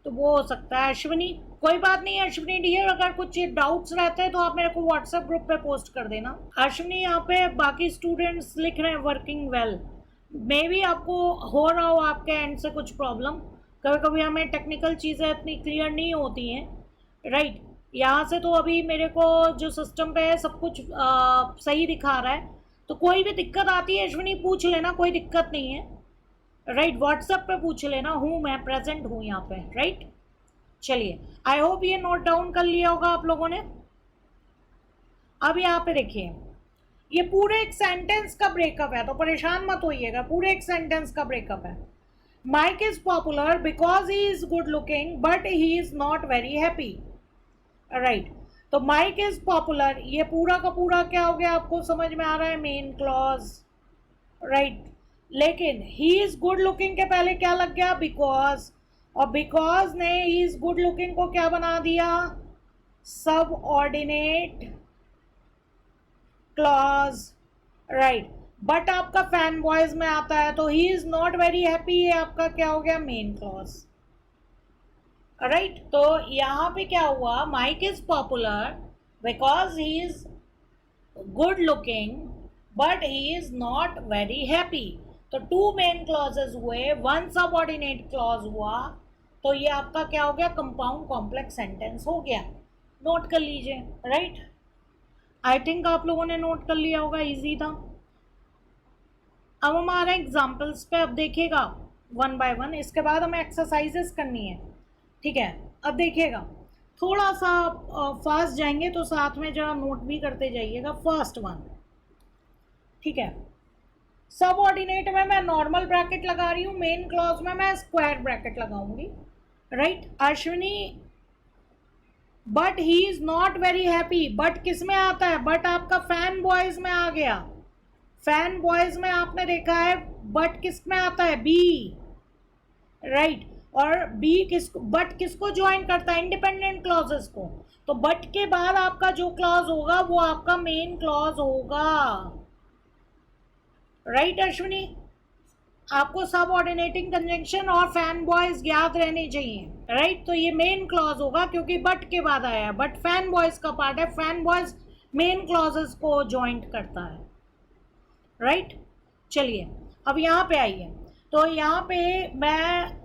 तो वो हो सकता है। अश्विनी कोई बात नहीं है, अश्विनी डियर अगर कुछ डाउट्स रहते हैं तो आप मेरे को व्हाट्सएप ग्रुप पे पोस्ट कर देना। अश्विनी यहाँ पे बाकी स्टूडेंट्स लिख रहे हैं वर्किंग वेल, मे बी आपको हो रहा हो आपके एंड से कुछ प्रॉब्लम, कभी कभी हमें टेक्निकल चीज़ें इतनी क्लियर नहीं होती हैं, राइट। यहाँ से तो अभी मेरे को जो सिस्टम पे है सब कुछ सही दिखा रहा है, तो कोई भी दिक्कत आती है अश्विनी पूछ लेना, कोई दिक्कत नहीं है, राइट। व्हाट्सएप पे पूछ लेना, हूँ मैं प्रेजेंट हूँ यहाँ पे, राइट। चलिए, आई होप ये नोट डाउन कर लिया होगा आप लोगों ने। अब यहाँ पे देखिए, ये पूरे एक सेंटेंस का ब्रेकअप है, तो परेशान मत होइएगा, पूरे एक सेंटेंस का ब्रेकअप है। Mike is popular because he is good looking but he is not very happy, right। तो Mike is popular, ये पूरा का पूरा क्या हो गया आपको समझ में आ रहा है? Main clause, right. लेकिन he is good looking के पहले क्या लग गया? because, और because ने he is good looking को क्या बना दिया? Subordinate clause, right. बट आपका फैन बॉयज में आता है तो he is not very happy, ये आपका क्या हो गया? Main clause, right. तो यहाँ पे क्या हुआ? Mike is popular because he is good looking but he is not very happy, तो टू मेन क्लॉजेज हुए, वन सबऑर्डिनेट क्लॉज हुआ, तो ये आपका क्या हो गया? कंपाउंड कॉम्प्लेक्स सेंटेंस हो गया। नोट कर लीजिए, राइट। आई थिंक आप लोगों ने नोट कर लिया होगा, इजी था। अब हम आ रहे हैं एग्जाम्पल्स पे, अब देखिएगा वन बाय वन, इसके बाद हमें एक्सरसाइजेस करनी है, ठीक है। अब देखिएगा, थोड़ा सा फास्ट जाएंगे तो साथ में जरा नोट भी करते जाइएगा। फर्स्ट वन, ठीक है, सबऑर्डिनेट में मैं नॉर्मल ब्रैकेट लगा रही हूँ, मेन क्लॉज में मैं स्क्वायर ब्रैकेट लगाऊंगी, right. Ashwini but he is not very happy, but किस में आता है? बट आपका फैन बॉयज में आ गया, फैन बॉयज में आपने देखा है बट किस में आता है? B, right. और बी किसको, बट किसको ज्वाइन करता है? इंडिपेंडेंट क्लॉजेस को, तो बट के बाद आपका जो क्लॉज होगा वो आपका मेन क्लॉज होगा, राइट। अश्विनी आपको सब ऑर्डिनेटिंग कंजंक्शन और फैन बॉयज याद रहने चाहिए, राइट। तो ये मेन क्लॉज होगा क्योंकि बट के बाद आया है, बट फैन बॉयज का पार्ट है, फैन बॉयज मेन क्लॉजेस को ज्वाइंट करता है, राइट। चलिए अब यहाँ पे आइए, तो यहाँ पे मैं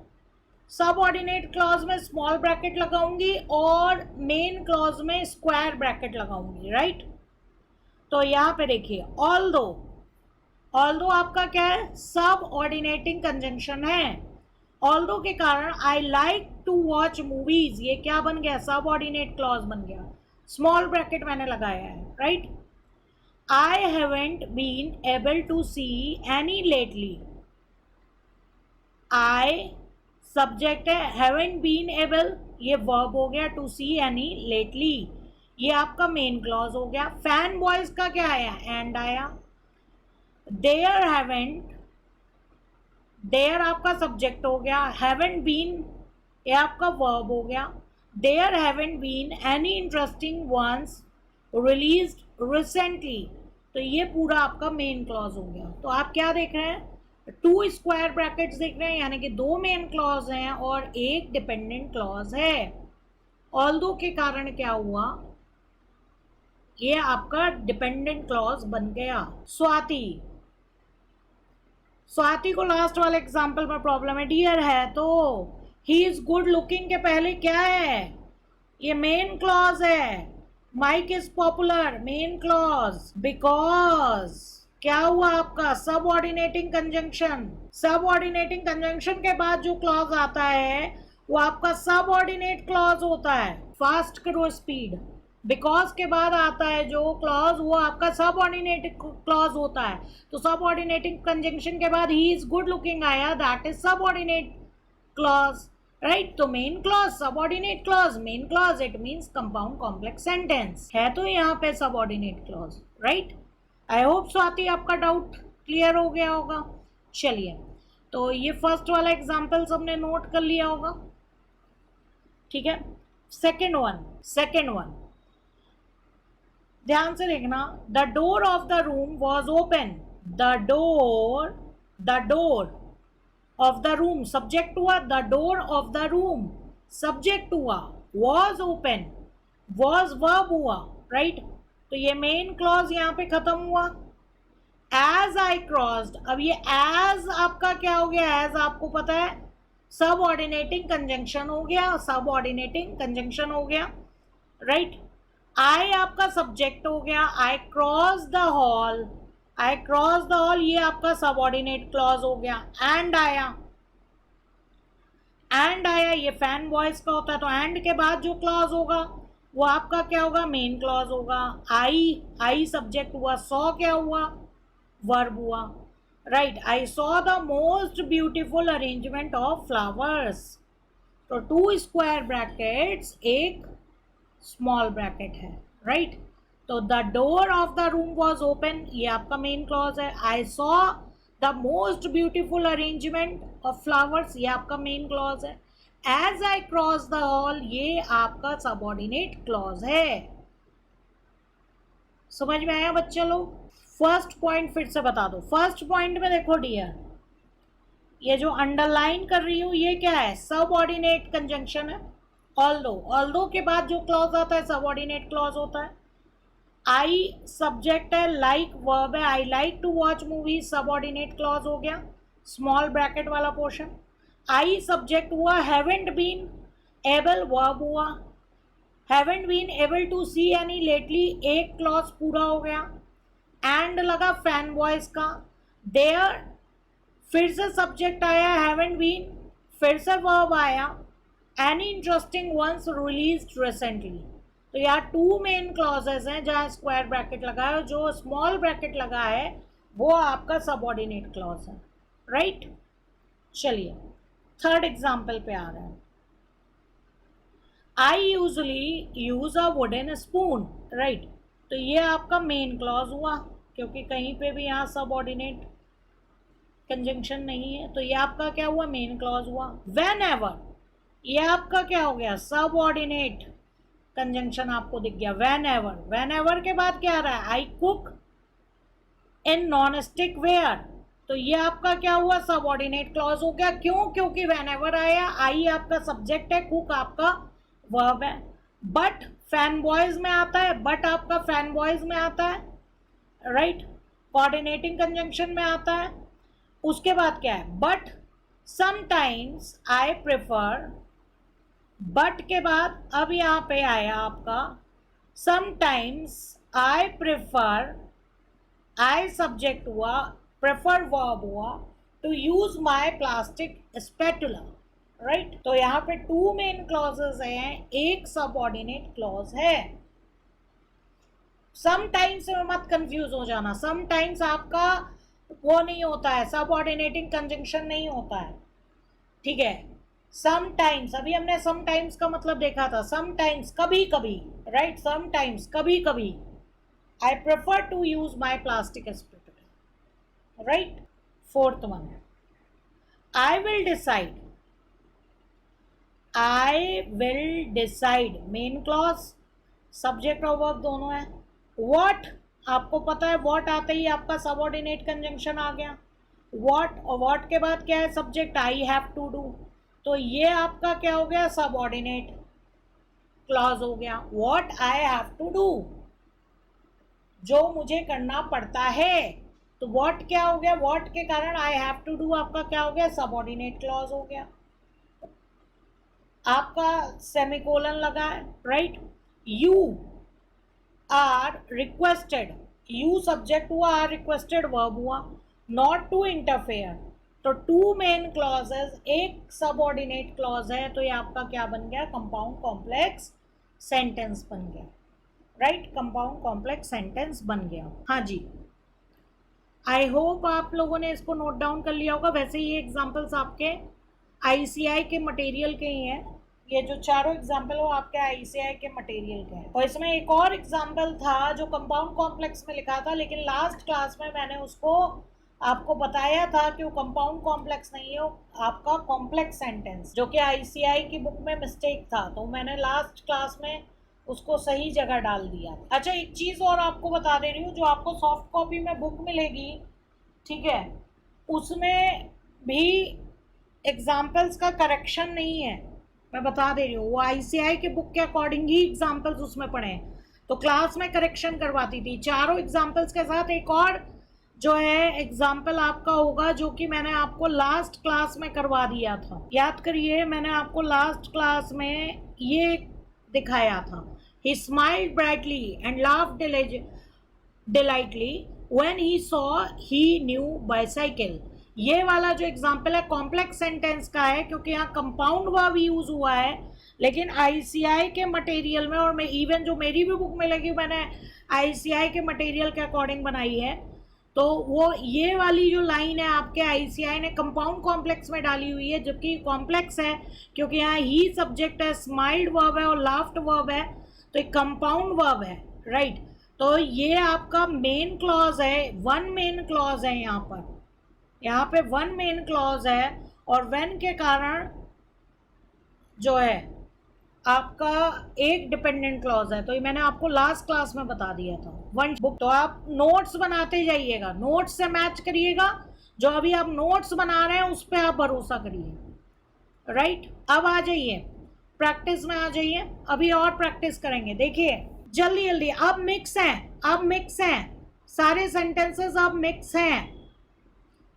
सब ऑर्डिनेट क्लॉज में स्मॉल ब्रैकेट लगाऊंगी और मेन क्लॉज में स्क्वायर ब्रैकेट लगाऊंगी, राइट। तो यहाँ पे देखिए, ऑल्दो आपका क्या है? सब ऑर्डिनेटिंग कंजंक्शन है, ऑल्दो के कारण I like to watch movies, ये क्या बन गया? सब ऑर्डिनेट क्लॉज बन गया, स्मॉल ब्रैकेट मैंने लगाया है, right. I haven't been able to see any lately, I subject है, haven't been able ये वर्ब हो गया, to see any lately ये आपका मेन क्लॉज हो गया। फैन बॉयज का क्या आया? एंड आया। देयर आपका सब्जेक्ट हो गया, haven't been ये आपका वर्ब हो गया। There haven't been any interesting ones released recently, तो ये पूरा आपका मेन क्लॉज हो गया। तो आप क्या देख रहे हैं? टू स्क्वायर ब्रैकेट्स देख रहे हैं, यानी कि दो मेन क्लॉज हैं और एक डिपेंडेंट क्लॉज है। ऑल्दो के कारण क्या हुआ, ये आपका डिपेंडेंट क्लॉज बन गया। स्वाति, स्वाति को लास्ट वाले एग्जाम्पल में प्रॉब्लम है, डियर है तो ही इज गुड लुकिंग के पहले क्या है, ये मेन क्लॉज है। Mike is popular, main clause. Because क्या हुआ आपका सबऑर्डिनेटिंग कंजंक्शन। सबऑर्डिनेटिंग कंजंक्शन के बाद जो क्लॉज आता है वो आपका सबऑर्डिनेट क्लॉज होता है। फास्ट करो स्पीड। बिकॉज के बाद आता है जो क्लॉज वो आपका सबऑर्डिनेट क्लॉज होता है। तो सबऑर्डिनेटिंग कंजंक्शन के बाद ही इज गुड लुकिंग आया, that is subordinate clause, right. तो main clause, subordinate clause, main clause, it means compound complex sentence है, तो यहाँ पे subordinate clause, right. I hope Swati आपका डाउट क्लियर हो गया होगा। चलिए, तो ये फर्स्ट वाला एग्जाम्पल सबने नोट कर लिया होगा, ठीक है। सेकेंड वन ध्यान से देखना। The door of the room was open. The door of the room subject हुआ, the door of the room subject हुआ, वॉज ओपन, वॉज वर्ब हुआ, राइट। तो ये मेन क्लॉज यहाँ पे खत्म हुआ। एज आई क्रॉस्ड, अब ये एज आपका क्या हो गया, एज आपको पता है सबऑर्डिनेटिंग कंजंक्शन हो गया, सबऑर्डिनेटिंग कंजंक्शन हो गया, राइट। आई आपका सब्जेक्ट हो गया, I cross the hall, I cross the hall ये आपका सबऑर्डिनेट क्लॉज हो गया। एंड आया ये फैन वॉइस का होता है, तो एंड के बाद जो क्लॉज होगा वो आपका क्या होगा, मेन क्लॉज होगा। आई सब्जेक्ट हुआ, सॉ क्या हुआ, वर्ब हुआ, right. I saw the most beautiful arrangement of flowers. तो टू स्क्वायर ब्रैकेट्स, एक स्मॉल ब्रैकेट है, राइट। तो the door of the room was open, ये आपका मेन क्लॉज है। I saw the most beautiful arrangement of flowers, ये आपका main clause है। As I cross the hall, ये आपका सबऑर्डिनेट क्लॉज है। समझ में आया बच्चे लोग। फर्स्ट पॉइंट फिर से बता दो। फर्स्ट पॉइंट में देखो डियर, ये जो अंडरलाइन कर रही हूं ये क्या है, सबऑर्डिनेट कंजंक्शन है। ऑल्दो के बाद जो क्लॉज आता है सबऑर्डिनेट क्लॉज होता है। आई सब्जेक्ट है, लाइक वर्ब है, I like to watch movie subordinate clause हो गया, स्मॉल ब्रैकेट वाला पोर्शन। आई सब्जेक्ट हुआ, हैवेंट बीन एबल वर्ब हुआ, haven't been able to see any lately एक क्लॉज पूरा हो गया। एंड लगा फैन वॉइस का। देयर फिर से सब्जेक्ट आया, हैवेंट बीन, फिर से वर्ब आया, any interesting ones released recently. तो यहाँ टू मेन क्लॉजेस हैं जहाँ स्क्वायर ब्रैकेट लगा है, जो स्मॉल ब्रैकेट लगा है वो आपका सबऑर्डिनेट क्लॉज है, राइट। चलिए थर्ड एग्जाम्पल पे आ रहा है। I usually use a wooden spoon, right. तो ये आपका मेन क्लॉज हुआ, क्योंकि कहीं पे भी यहाँ सबऑर्डिनेट कंजंक्शन नहीं है, तो ये आपका क्या हुआ, मेन क्लॉज हुआ। वेन एवर, ये आपका क्या हो गया, सबऑर्डिनेट कंजंक्शन आपको दिख गया। वेन एवर के बाद क्या आ रहा है, I cook in non stick ware, तो ये आपका क्या हुआ, सबऑर्डिनेट क्लॉज हो गया। क्यों, क्योंकि वेन एवर आया, आई आपका सब्जेक्ट है, कुक आपका वर्ब है। बट फैन बॉयज में आता है, बट आपका फैन बॉयज में आता है, राइट, कोऑर्डिनेटिंग कंजंक्शन में आता है। उसके बाद क्या है, but sometimes I prefer, but के बाद अब यहाँ पे आया आपका sometimes I prefer, I subject हुआ, प्रेफर वर्ब हुआ, to use my plastic spatula, right. तो यहाँ पे टू मेन क्लॉजेस हैं, एक सबऑर्डिनेट क्लॉज है। समटाइम्स में मत कंफ्यूज हो जाना, समटाइम्स आपका वो नहीं होता है, सबऑर्डिनेटिंग कंजंक्शन नहीं होता है, ठीक है। समटाइम्स, अभी हमने समटाइम्स का मतलब देखा था, समटाइम्स कभी कभी, राइट, समटाइम्स कभी कभी। I prefer to use my plastic spatula, right. Fourth one, I will decide, I will decide main clause, subject और वर्ब दोनों है। व्हाट, आपको पता है व्हाट आते ही आपका सबऑर्डिनेट कंजंक्शन आ गया। व्हाट के बाद क्या है subject, I have to do, तो ये आपका क्या हो गया सबऑर्डिनेट क्लॉज हो गया। What I have to do, जो मुझे करना पड़ता है, तो व्हाट क्या हो गया, व्हाट के कारण आई हैव टू डू आपका क्या हो गया सबऑर्डिनेट क्लॉज हो गया। आपका सेमीकोलन लगा है, right. You are requested, you subject हुआ, आर रिक्वेस्टेड वर्ब हुआ, नॉट टू इंटरफेयर, तो टू मेन क्लॉजेज एक सबऑर्डिनेट क्लॉज है, तो ये आपका क्या बन गया कंपाउंड कॉम्प्लेक्स सेंटेंस बन गया, राइट। कंपाउंड कॉम्प्लेक्स सेंटेंस बन गया। हाँ जी, आई होप आप लोगों ने इसको नोट डाउन कर लिया होगा। वैसे ये एग्जाम्पल्स आपके आईसीआई के मटेरियल के ही हैं, ये जो चारों एग्जाम्पल हो आपके आईसीआई के मटेरियल के हैं। और इसमें एक और एग्जाम्पल था जो कंपाउंड कॉम्प्लेक्स में लिखा था, लेकिन लास्ट क्लास में मैंने उसको आपको बताया था कि वो कंपाउंड कॉम्प्लेक्स नहीं है, वो आपका कॉम्प्लेक्स सेंटेंस, जो कि आईसीआई की बुक में मिस्टेक था, तो मैंने लास्ट क्लास में उसको सही जगह डाल दिया। अच्छा, एक चीज़ और आपको बता दे रही हूँ, जो आपको सॉफ्ट कॉपी में बुक मिलेगी, ठीक है, उसमें भी एग्जाम्पल्स का करेक्शन नहीं है, मैं बता दे रही हूँ। वो आईसीआई के बुक के अकॉर्डिंग ही एग्जाम्पल्स उसमें पढ़े हैं, तो क्लास में करेक्शन करवाती थी चारों एग्जाम्पल्स के साथ। एक और जो है एग्जाम्पल आपका होगा जो कि मैंने आपको लास्ट क्लास में करवा दिया था, याद करिए, मैंने आपको लास्ट क्लास में ये दिखाया था। He smiled brightly and laughed delightedly when he saw he new bicycle। ये वाला जो एग्जाम्पल है कॉम्प्लेक्स सेंटेंस का है, क्योंकि यहाँ कंपाउंड वर्ब यूज हुआ है, लेकिन आईसीआई के मटेरियल में, और मैं इवन जो मेरी भी बुक में लगी मैंने आईसीआई के मटेरियल के अकॉर्डिंग बनाई है, तो वो ये वाली जो लाइन है आपके आईसीआई ने कंपाउंड कॉम्प्लेक्स में डाली हुई है, जबकि कॉम्प्लेक्स है क्योंकि यहाँ ही सब्जेक्ट है, स्माइल्ड वर्ब है और लाफ्ड वर्ब है, तो एक कंपाउंड वर्ब है, राइट। तो ये आपका मेन क्लॉज है, वन मेन क्लॉज है, यहाँ पे वन मेन क्लॉज है, और व्हेन के कारण जो है आपका एक डिपेंडेंट क्लॉज है, तो ये मैंने आपको लास्ट क्लास में बता दिया था। वन बुक, तो आप नोट्स बनाते जाइएगा, नोट्स से मैच करिएगा, जो अभी आप नोट्स बना रहे हैं उस पर आप भरोसा करिए, राइट। अब आ जाइए प्रैक्टिस में, आ जाइए, अभी और प्रैक्टिस करेंगे। देखिए जल्दी जल्दी, अब मिक्स हैं, अब मिक्स हैं सारे सेंटेंसेस, अब मिक्स हैं,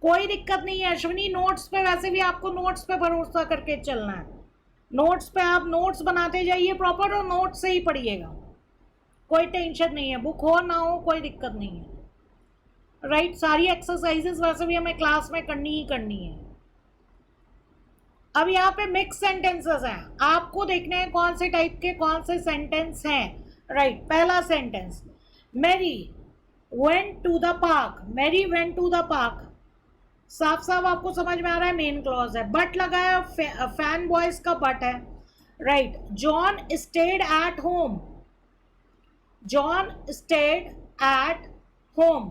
कोई दिक्कत नहीं है अश्विनी। नोट्स पे वैसे भी आपको नोट्स पे भरोसा करके चलना है, नोट्स पे आप नोट्स बनाते जाइए प्रॉपर, और नोट्स से ही पढ़िएगा, कोई टेंशन नहीं है, बुक हो ना हो कोई दिक्कत नहीं है, राइट। सारी एक्सरसाइजेस वैसे भी हमें क्लास में करनी ही करनी है। अब यहाँ पे मिक्स सेंटेंसेस हैं, आपको देखने हैं कौन से टाइप के कौन से सेंटेंस हैं, राइट। पहला sentence, Mary went to the park, Mary went to the park, साफ साफ आपको समझ में आ रहा है मेन क्लॉज है। बट लगा है, फैन बॉयज का बट है, right. John stayed at home, John stayed at home,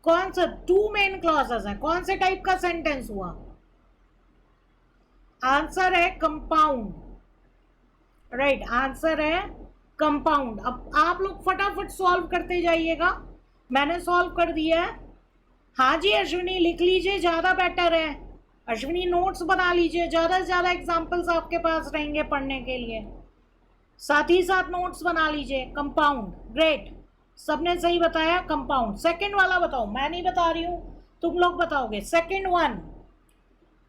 कौन सा, टू मेन क्लॉजेस है, कौन से टाइप का सेंटेंस हुआ, आंसर है कंपाउंड, राइट, आंसर है कंपाउंड। अब आप लोग फटाफट सॉल्व करते जाइएगा, मैंने सॉल्व कर दिया है। हाँ जी अश्विनी, लिख लीजिए, ज़्यादा बेटर है अश्विनी, नोट्स बना लीजिए, ज़्यादा से ज़्यादा एग्जाम्पल्स आपके पास रहेंगे पढ़ने के लिए, साथ ही साथ नोट्स बना लीजिए। कंपाउंड, ग्रेट, सबने सही बताया कंपाउंड। सेकंड वाला बताओ, मैं नहीं बता रही हूँ, तुम लोग बताओगे। Second one,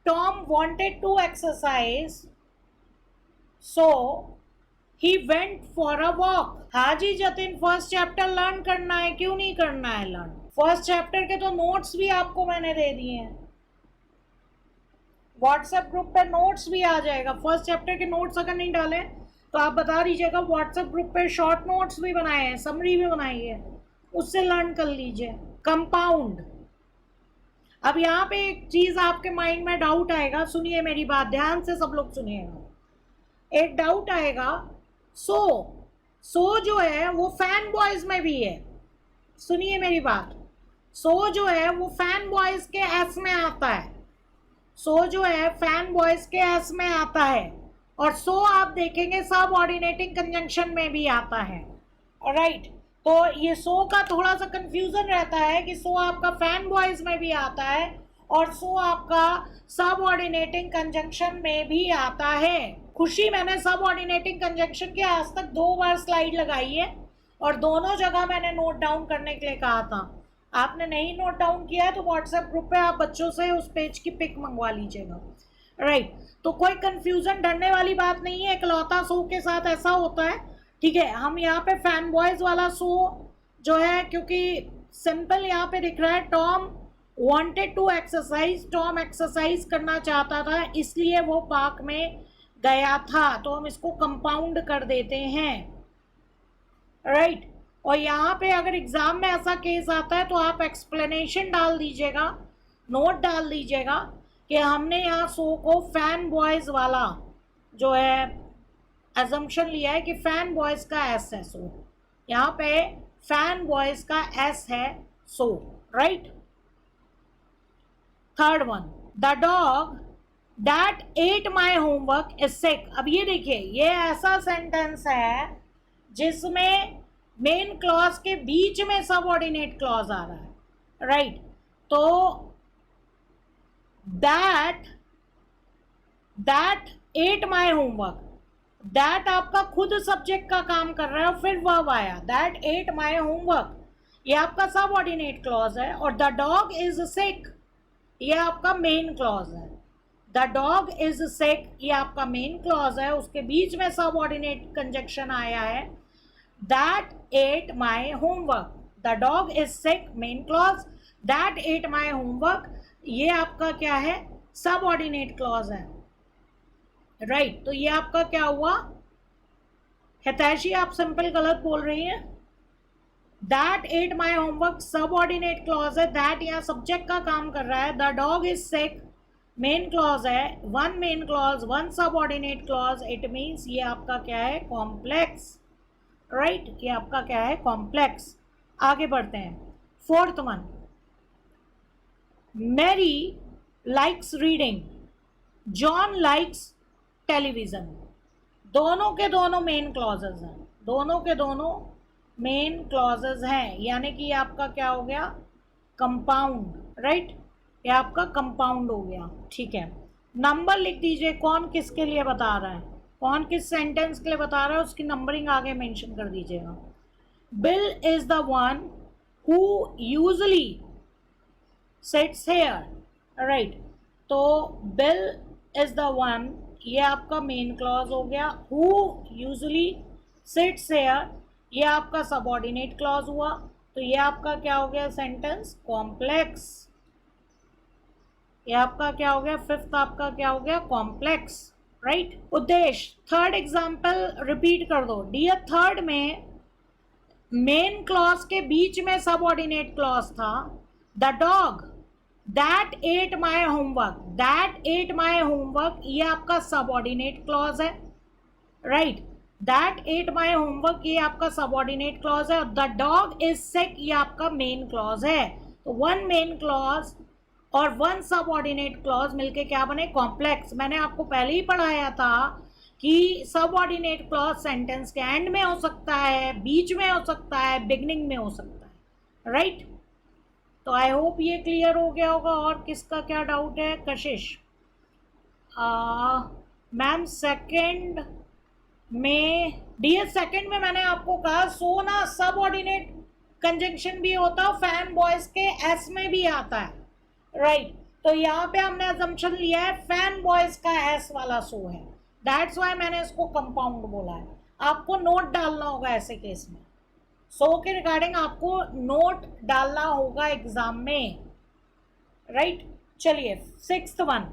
Tom wanted to exercise so he went for a walk. हाँ जी जतिन, फर्स्ट चैप्टर लर्न करना है, क्यों नहीं करना है लर्न, फर्स्ट चैप्टर के तो नोट्स भी आपको मैंने दे दिए हैं, व्हाट्सएप ग्रुप पे नोट्स भी आ जाएगा। फर्स्ट चैप्टर के नोट्स अगर नहीं डाले तो आप बता दीजिएगा, व्हाट्सएप ग्रुप पे शॉर्ट नोट्स भी बनाए हैं, समरी भी बनाई है, उससे लर्न कर लीजिए। कंपाउंड, अब यहाँ पे एक चीज आपके माइंड में डाउट आएगा, सुनिए मेरी बात ध्यान से, सब लोग सुनिएगा। एक डाउट आएगा, सो जो है वो फैन बॉयज में भी है, सुनिए मेरी बात, सो जो है वो फैन बॉयज के एस में आता है, सो जो है फैन बॉयज के एस में आता है, और सो आप देखेंगे सब ऑर्डिनेटिंग कंजंक्शन में भी आता है, राइट। तो ये सो का थोड़ा सा कंफ्यूजन रहता है कि सो आपका फैन बॉयज में भी आता है और सो आपका सबऑर्डिनेटिंग कंजंक्शन में भी आता है। खुशी, मैंने सबऑर्डिनेटिंग कंजंक्शन के आज तक 2 बार स्लाइड लगाई है और दोनों जगह मैंने नोट डाउन करने के लिए कहा था। आपने नहीं नोट डाउन किया है तो व्हाट्सएप ग्रुप पे आप बच्चों से उस पेज की पिक मंगवा लीजिएगा। राइट, तो कोई कंफ्यूजन, डरने वाली बात नहीं है। इकलौता सो के साथ ऐसा होता है, ठीक है। हम यहाँ पे फैन बॉयज वाला सो जो है, क्योंकि सिंपल यहाँ पे दिख रहा है, Tom wanted to exercise, Tom exercise करना चाहता था इसलिए वो पार्क में गया था, तो हम इसको कंपाउंड कर देते हैं। राइट, और यहाँ पे अगर एग्जाम में ऐसा केस आता है तो आप एक्सप्लेनेशन डाल दीजिएगा, नोट डाल दीजिएगा कि हमने यहाँ सो को फैन बॉयज वाला जो है अजम्पशन लिया है कि फैन बॉयज का एस है सो, यहाँ पे फैन बॉयज का एस है so. Right, third one, the dog that ate my homework is sick. अब ये देखिए, ये ऐसा सेंटेंस है जिसमें मेन क्लॉज के बीच में सबऑर्डिनेट क्लॉज आ रहा है। राइट, तो that ate my homework, that आपका खुद सब्जेक्ट का काम कर रहा है और फिर वर्ब आया, दैट एट माई होमवर्क, ये आपका सबऑर्डिनेट क्लॉज है। और द डॉग इज सिक, ये आपका मेन क्लॉज है। द डॉग इज सिक, ये आपका मेन क्लॉज है, उसके बीच में सबऑर्डिनेट कंजंक्शन आया है, that ate my homework. The dog is sick, main clause, that ate my homework, ये आपका क्या है, सबऑर्डिनेट क्लॉज है। राइट, तो ये आपका क्या हुआ, हितैषी आप सिंपल गलत बोल रही हैं। That ate my homework subordinate clause है, दैट यहाँ सब्जेक्ट का काम कर रहा है। The dog is sick main clause है, one main clause one subordinate clause, it means ये आपका क्या है, कॉम्प्लेक्स। राइट, ये आपका क्या है, कॉम्प्लेक्स। आगे बढ़ते हैं, fourth one, Mary likes reading, John likes television. दोनों के दोनों मेन क्लॉजेज हैं, दोनों के दोनों मेन क्लॉजेज हैं, यानी कि ये आपका क्या हो गया, कंपाउंड। राइट, ये आपका कंपाउंड हो गया। ठीक है, नंबर लिख दीजिए, कौन किसके लिए बता रहा है, कौन किस सेंटेंस के लिए बता रहा है, उसकी नंबरिंग आगे मेंशन कर दीजिएगा। Bill is the one who usually sits here. Right, तो बिल इज द वन, ये आपका मेन क्लॉज हो गया। हु यूजुअली सिट्स हेयर, ये आपका सबऑर्डिनेट क्लॉज हुआ, तो ये आपका क्या हो गया, सेंटेंस कॉम्प्लेक्स। ये आपका क्या हो गया, फिफ्थ आपका क्या हो गया, कॉम्प्लेक्स। राइट, उद्देश्य, थर्ड एग्जाम्पल रिपीट कर दो। डियर, थर्ड में मेन क्लॉज के बीच में सबऑर्डिनेट क्लॉज था, the dog that ate my homework, that ate my homework, ये आपका सबऑर्डिनेट क्लॉज है। Right, that ate my homework, ये आपका सबऑर्डिनेट क्लॉज है। द डॉग इज सिक, ये आपका मेन क्लॉज है। तो वन मेन क्लॉज और वन सबऑर्डिनेट क्लॉज मिलके क्या बने, कॉम्प्लेक्स। मैंने आपको पहले ही पढ़ाया था कि सबऑर्डिनेट क्लॉज सेंटेंस के एंड में हो सकता है, बीच में हो सकता है, बिगनिंग में हो सकता है। राइट, तो आई होप ये क्लियर हो गया होगा। और किसका क्या डाउट है, कशिश? मैम सेकंड में, डियर सेकंड में मैंने आपको कहा सो ना सबऑर्डिनेट कंजंक्शन भी होता है, फैन बॉयज के एस में भी आता है। राइट, तो यहाँ पे हमने अजम्पशन लिया है फैन बॉयज का एस वाला सो है, दैट्स वाई मैंने इसको कंपाउंड बोला है। आपको नोट डालना होगा ऐसे केस में, सो के रिगार्डिंग आपको नोट डालना होगा एग्जाम में। राइट, चलिए sixth one,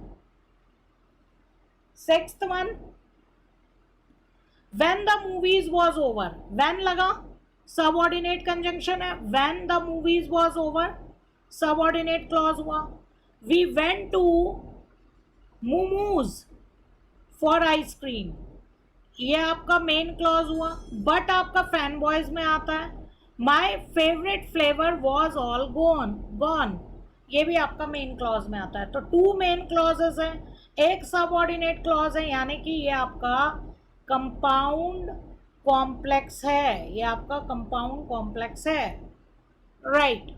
when the movies was over, when लगा सबऑर्डिनेट कंजंक्शन है, when the movies was over subordinate clause हुआ। We went to momos for ice cream, ये आपका मेन क्लॉज हुआ, बट आपका फैन बॉयज में आता है। My favourite flavour was all gone, ये भी आपका मेन क्लॉज में आता है। तो टू मेन क्लॉजेस हैं, एक सबऑर्डिनेट क्लॉज है, यानी कि ये आपका कंपाउंड कॉम्प्लेक्स है, ये आपका कंपाउंड कॉम्प्लेक्स है। राइट,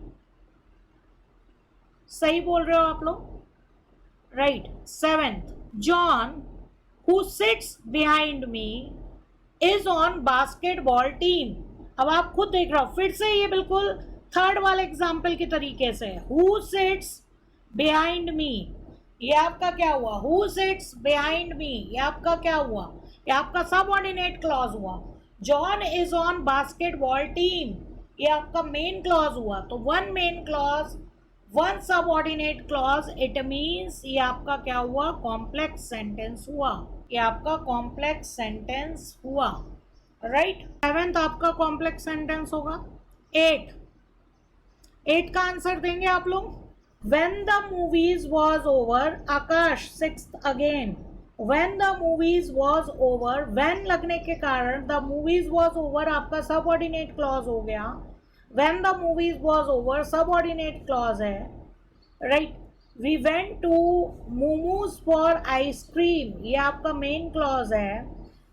सही बोल रहे हो आप लोग। Right. Seventh, John who sits behind me is on basketball team. अब आप खुद देख रहे हो, फिर से ये बिल्कुल थर्ड वाले एग्जाम्पल की तरीके से, हु सिट्स बिहाइंड मी, ये आपका क्या हुआ, हु सिट्स बिहाइंड मी, ये आपका क्या हुआ, ये आपका सबऑर्डिनेट क्लॉज हुआ। John is on basketball team, ये आपका मेन क्लॉज हुआ। तो one main clause, one subordinate clause, it means ये आपका क्या हुआ, कॉम्प्लेक्स सेंटेंस हुआ, ये आपका कॉम्प्लेक्स सेंटेंस हुआ, राइट। सेवेंथ आपका कॉम्प्लेक्स सेंटेंस होगा। एट का आंसर देंगे आप लोग। When the movies was over, Akash sixth again. When the movies was over, when लगने के कारण the movies was over आपका subordinate clause हो गया। When the movies was over subordinate clause है, right? We went to Momo's for ice cream, ये आपका main clause है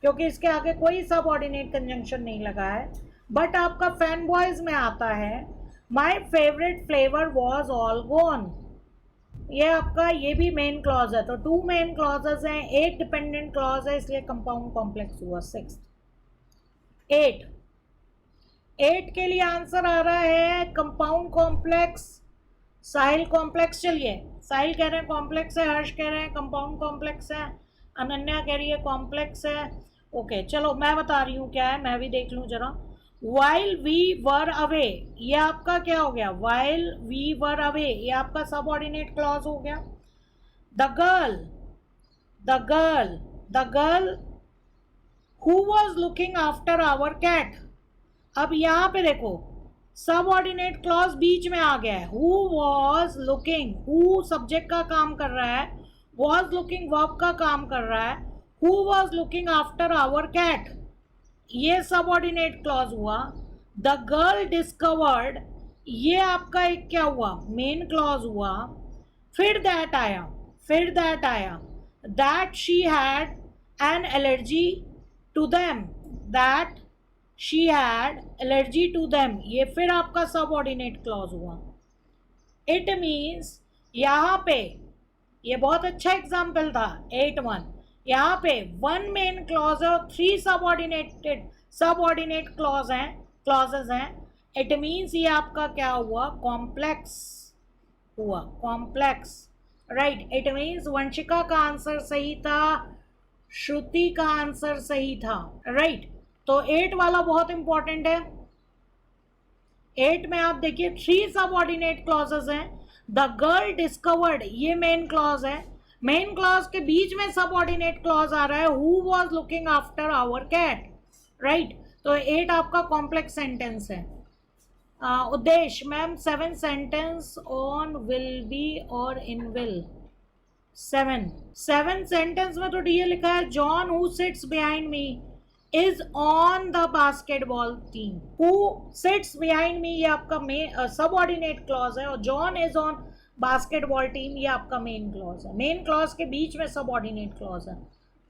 क्योंकि इसके आगे कोई subordinate conjunction नहीं लगा है। But आपका fanboys में आता है My favorite flavor was all gone, ये आपका ये भी मेन क्लॉज है। तो टू मेन क्लॉजेस हैं, एक डिपेंडेंट क्लॉज है, इसलिए कंपाउंड कॉम्प्लेक्स हुआ। सिक्स्थ, एट के लिए आंसर आ रहा है कंपाउंड कॉम्प्लेक्स, साहिल कॉम्प्लेक्स। चलिए, साहिल कह रहे हैं कॉम्प्लेक्स है, हर्ष कह रहे हैं कंपाउंड कॉम्प्लेक्स है, अनन्या कह रही है कॉम्प्लेक्स है। ओके, चलो मैं बता रही हूँ क्या है, मैं भी देख लूँ जरा। While we were away, ये आपका क्या हो गया, while we were away, ये आपका सबऑर्डिनेट क्लॉज हो गया। The girl who was looking after our cat, अब यहाँ पे देखो सबऑर्डिनेट क्लॉज बीच में आ गया है। Who was looking, who subject का काम कर रहा है, was looking वर्ब का काम कर रहा है। Who was looking after our cat, ये सबऑर्डिनेट क्लॉज हुआ। द गर्ल डिस्कवर्ड, ये आपका एक क्या हुआ, मेन क्लॉज हुआ। फिर दैट आया, that she had an allergy to them, that she had allergy to them, ये फिर आपका सबऑर्डिनेट क्लॉज हुआ। इट मीन्स यहाँ पे ये बहुत अच्छा एग्जाम्पल था 8-1, यहाँ पे वन मेन क्लॉज है और 3 सबऑर्डिनेट क्लॉजेज हैं। इट मीन्स ये आपका क्या हुआ, कॉम्प्लेक्स हुआ, complex, right. It means Vanshika का आंसर सही था, श्रुति का आंसर सही था, राइट। तो 8 वाला बहुत इंपॉर्टेंट है। 8 में आप देखिए 3 सबऑर्डिनेट क्लॉजेज हैं। द गर्ल डिस्कवर्ड, ये मेन क्लॉज है, मेन क्लॉज के बीच में सबऑर्डिनेट क्लॉज आ रहा है, who was looking after our cat, right. तो 8 आपका कॉम्प्लेक्स सेंटेंस है। उद्देश्य ma'am 7 sentence on will be और इन विल। 7 सेंटेंस में तो डी लिखा है, John who sits behind me is on the basketball team. Who sits behind me ये आपका सबऑर्डिनेट क्लॉज है और John is on basketball team ये आपका मेन क्लॉज है। मेन क्लॉज के बीच में सबऑर्डिनेट क्लॉज है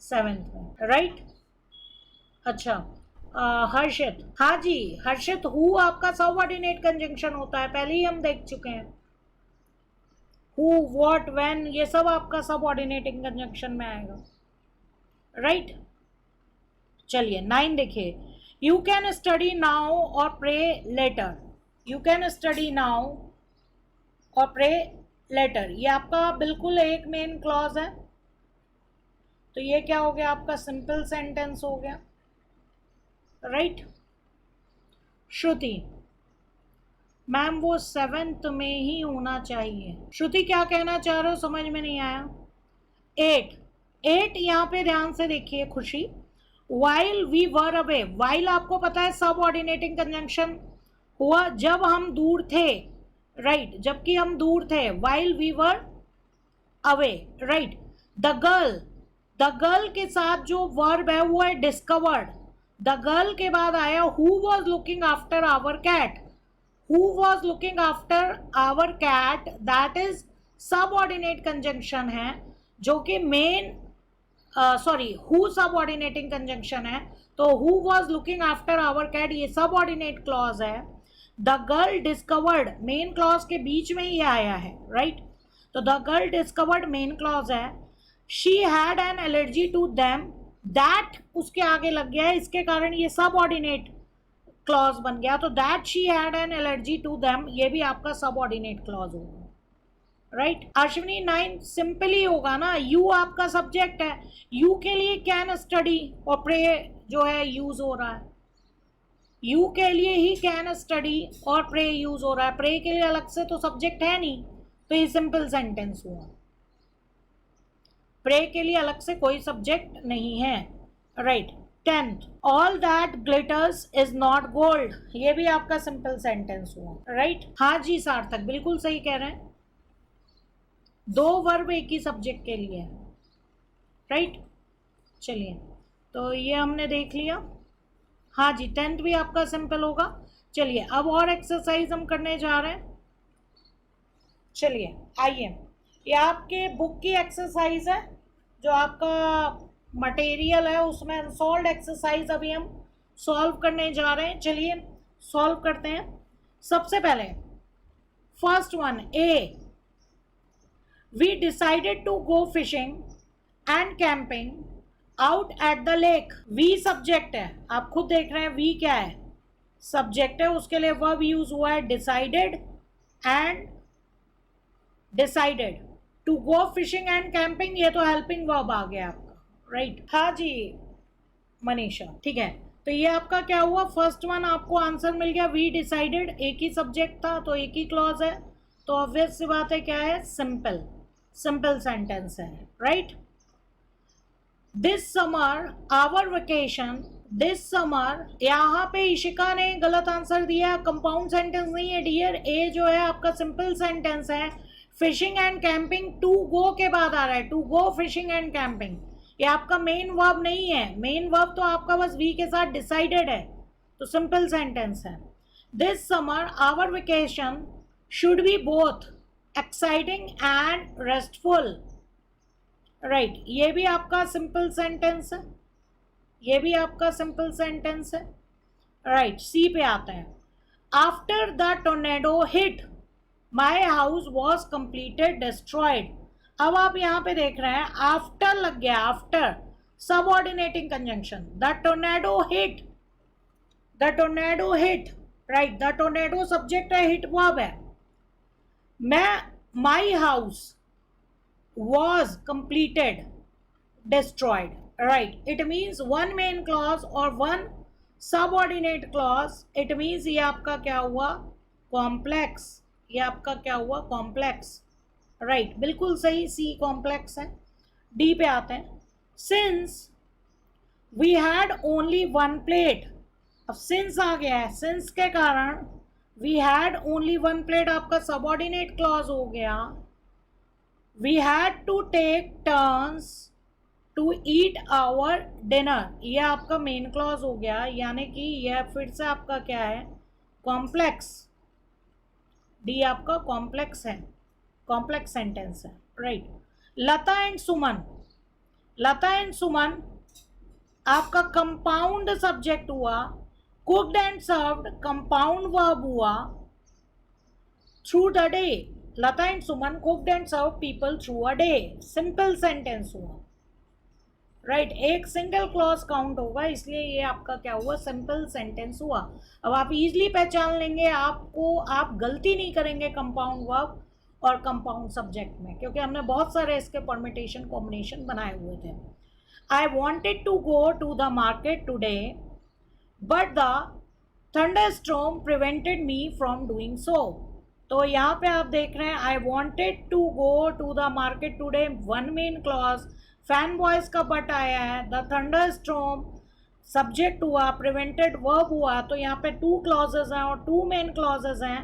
7th में, राइट। अच्छा, हर्षित, हाँ जी हर्षित, हु आपका सबऑर्डिनेट कंजंक्शन होता है, पहले ही हम देख चुके हैं। हु, व्हाट, व्हेन, ये सब आपका सबऑर्डिनेटिंग कंजंक्शन में आएगा, राइट। चलिए 9 देखिए, you can study now or pray later. You can study now or pray later, ये आपका बिल्कुल एक मेन क्लॉज है। तो ये क्या हो गया, आपका सिंपल सेंटेंस हो गया, राइट। श्रुति, मैम वो 7th में ही होना चाहिए। श्रुति क्या कहना चाह रहे हो, समझ में नहीं आया। 8 यहाँ पे ध्यान से देखिए खुशी, while we were away, while आपको पता है सबऑर्डिनेटिंग कंजंक्शन हुआ जब हम दूर थे, राइट, जबकि हम दूर थे, while we were away, right. The girl के साथ जो वर्ब है वो है डिस्कवर्ड। द गर्ल के बाद आया who was looking after our cat. Who was looking after our cat, that is subordinate conjunction है जो कि मेन हु सबऑर्डिनेटिंग कंजंक्शन है। तो who was looking after our cat ये सबऑर्डिनेट क्लॉज है। The girl discovered main clause के बीच में ही आया है, राइट। तो the girl discovered main clause है, she had an allergy to them, that उसके आगे लग गया है, इसके कारण ये सबऑर्डिनेट क्लॉज बन गया, तो that she had an allergy to them ये भी आपका सबऑर्डिनेट क्लॉज होगा, राइट। अश्विनी 9 सिंपली होगा ना, यू आपका सब्जेक्ट है, यू के लिए कैन स्टडी और प्रे जो है यूज हो रहा है, यू के लिए ही कैन स्टडी और प्रे यूज हो रहा है, प्रे के लिए अलग से तो सब्जेक्ट है नहीं, तो ये सिंपल सेंटेंस हुआ, प्रे के लिए अलग से कोई सब्जेक्ट नहीं है, right. 10th, all that glitters is not gold, ये भी आपका सिंपल सेंटेंस हुआ, राइट। हाँ जी सार्थक बिल्कुल सही कह रहे हैं, 2 वर्ब एक ही सब्जेक्ट के लिए है, राइट। चलिए तो ये हमने देख लिया, हाँ जी 10th भी आपका सिंपल होगा। चलिए अब और एक्सरसाइज हम करने जा रहे हैं, चलिए आइए, ये आपके बुक की एक्सरसाइज है, जो आपका मटेरियल है उसमें अनसॉल्व्ड एक्सरसाइज अभी हम सॉल्व करने जा रहे हैं। चलिए सॉल्व करते हैं। सबसे पहले first one, A, we decided to go fishing and camping out at the lake, we subject है, आप खुद देख रहे हैं वी क्या है, सब्जेक्ट है, उसके लिए वर्ब यूज हुआ है decided and decided to go fishing and camping, ये तो हेल्पिंग वर्ब आ गया आपका, राइट। हाँ जी मनीषा, ठीक है, तो ये आपका क्या हुआ, फर्स्ट वन आपको आंसर मिल गया, वी डिसाइडेड, एक ही सब्जेक्ट था तो एक ही क्लॉज है, तो ऑब्वियस सी बात है क्या है, सिंपल, सिंपल सेंटेंस है, right. This summer our vacation, this summer, यहाँ पे इशिका ने गलत आंसर दिया, कंपाउंड सेंटेंस नहीं है डियर, ए जो है आपका सिंपल सेंटेंस है, fishing and camping to go के बाद आ रहा है, to go fishing and camping, ये आपका मेन वर्ब नहीं है, मेन वर्ब तो आपका बस वी के साथ डिसाइडेड है, तो सिंपल सेंटेंस है। This summer our vacation should be both exciting and restful, right, ये भी आपका सिंपल सेंटेंस है, ये भी आपका सिंपल सेंटेंस है, राइट। सी पे आते हैं, after the tornado hit my house was completed destroyed, अब आप यहाँ पे देख रहे हैं आफ्टर लग गया, after subordinating conjunction, the tornado hit, the tornado hit, right, the tornado subject है, हिट वर्ब है, मैं my house was completed destroyed, right, it means one main clause or one subordinate clause, it means ये आपका क्या हुआ, complex, ये आपका क्या हुआ, complex, right, बिल्कुल सही, C complex है। D पे आते हैं, since we had only one plate, अब since आ गया है, since के कारण we had only one plate आपका subordinate clause हो गया, we had to take turns to eat our dinner, ये आपका मेन क्लॉज हो गया, यानी कि यह फिर से आपका क्या है, कॉम्प्लेक्स, डी आपका कॉम्प्लेक्स है, कॉम्प्लेक्स सेंटेंस है, right. Lata and Suman, Lata and Suman आपका कंपाउंड सब्जेक्ट हुआ, cooked and served compound verb हुआ, through the day, Lata and Suman cooked and serve people through a day, simple sentence हुआ, राइट, एक सिंगल क्लॉज काउंट होगा, इसलिए ये आपका क्या हुआ, सिंपल सेंटेंस हुआ। अब आप इजीली पहचान लेंगे, आपको आप गलती नहीं करेंगे कंपाउंड वर्ब और कंपाउंड सब्जेक्ट में, क्योंकि हमने बहुत सारे इसके परमिटेशन कॉम्बिनेशन बनाए हुए थे। I wanted to go to the market today but the thunderstorm prevented me from doing so, तो यहाँ पे आप देख रहे हैं I wanted to go to the market today, one main clause, fan boys का बट आया है, द थंडर स्टॉर्म सब्जेक्ट हुआ, प्रिवेंटेड वर्ब हुआ, तो यहाँ पे 2 क्लॉजेज हैं और 2 मेन क्लॉजेज हैं,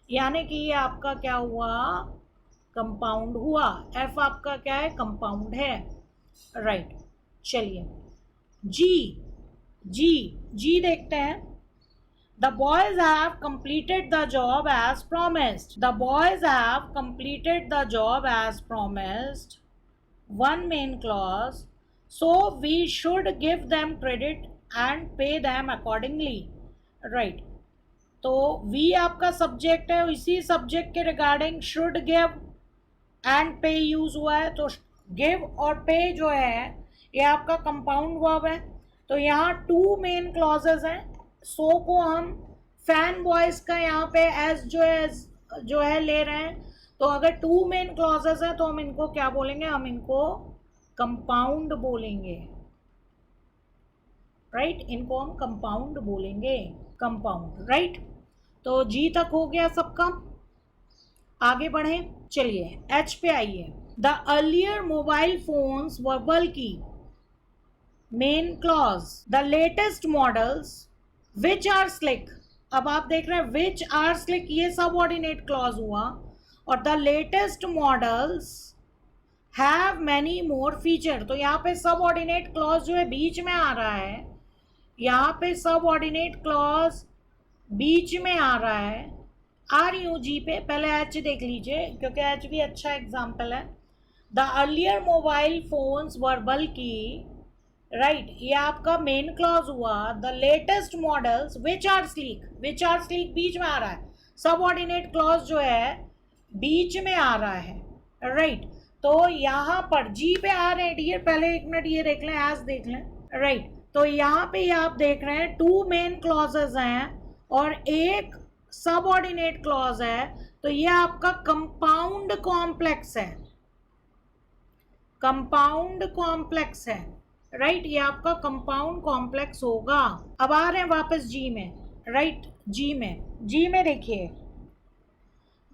यानी कि ये आपका क्या हुआ, कंपाउंड हुआ, एफ आपका क्या है, कंपाउंड है, राइट। चलिए जी, जी, जी देखते हैं, The boys have completed the job as promised. The boys have completed the job as promised. One main clause. So we should give them credit and pay them accordingly. Right. तो we आपका subject है, इसी subject के regarding should give and पे use हुआ है, तो give और पे जो है ये आपका कंपाउंड वर्ब है। तो यहाँ टू मेन क्लॉजेज हैं, सो को हम फैन बॉयज का यहाँ पे एज जो है ले रहे हैं। तो अगर टू मेन क्लॉजेज हैं तो हम इनको क्या बोलेंगे, हम इनको कंपाउंड बोलेंगे, राइट, इनको हम कंपाउंड बोलेंगे, कंपाउंड, राइट। तो जी तक हो गया सबका, आगे बढ़े, चलिए एच पे आइए। The earlier mobile phones were bulky, main clause, the latest models which are sleek. अब आप देख रहे हैं विच आर स्लिक, ये सबऑर्डिनेट क्लॉज हुआ, और the latest models have many more feature. तो यहाँ पे सबऑर्डिनेट क्लॉज जो है बीच में आ रहा है, यहाँ पे सबऑर्डिनेट क्लॉज बीच में आ रहा है, आर यू जी पे। पहले एच देख लीजिए क्योंकि एच भी अच्छा एग्जाम्पल है। The earlier mobile phones were bulky, right, ये आपका मेन क्लॉज हुआ। The latest models which are sleek, which are sleek बीच में आ रहा है, सबऑर्डिनेट क्लॉज जो है बीच में आ रहा है, राइट। तो यहाँ पर जी पे आ रहे हैं डियर, पहले एक मिनट ये देख लें, एज देख लें, राइट। तो यहाँ पे आप देख रहे हैं टू मेन क्लॉजेज हैं और एक सबऑर्डिनेट क्लॉज है, तो ये आपका कंपाउंड कॉम्प्लेक्स है, कंपाउंड कॉम्प्लेक्स है, राइट, ये आपका कंपाउंड कॉम्प्लेक्स होगा। अब आ रहे हैं वापस जी में, राइट, जी में देखिए,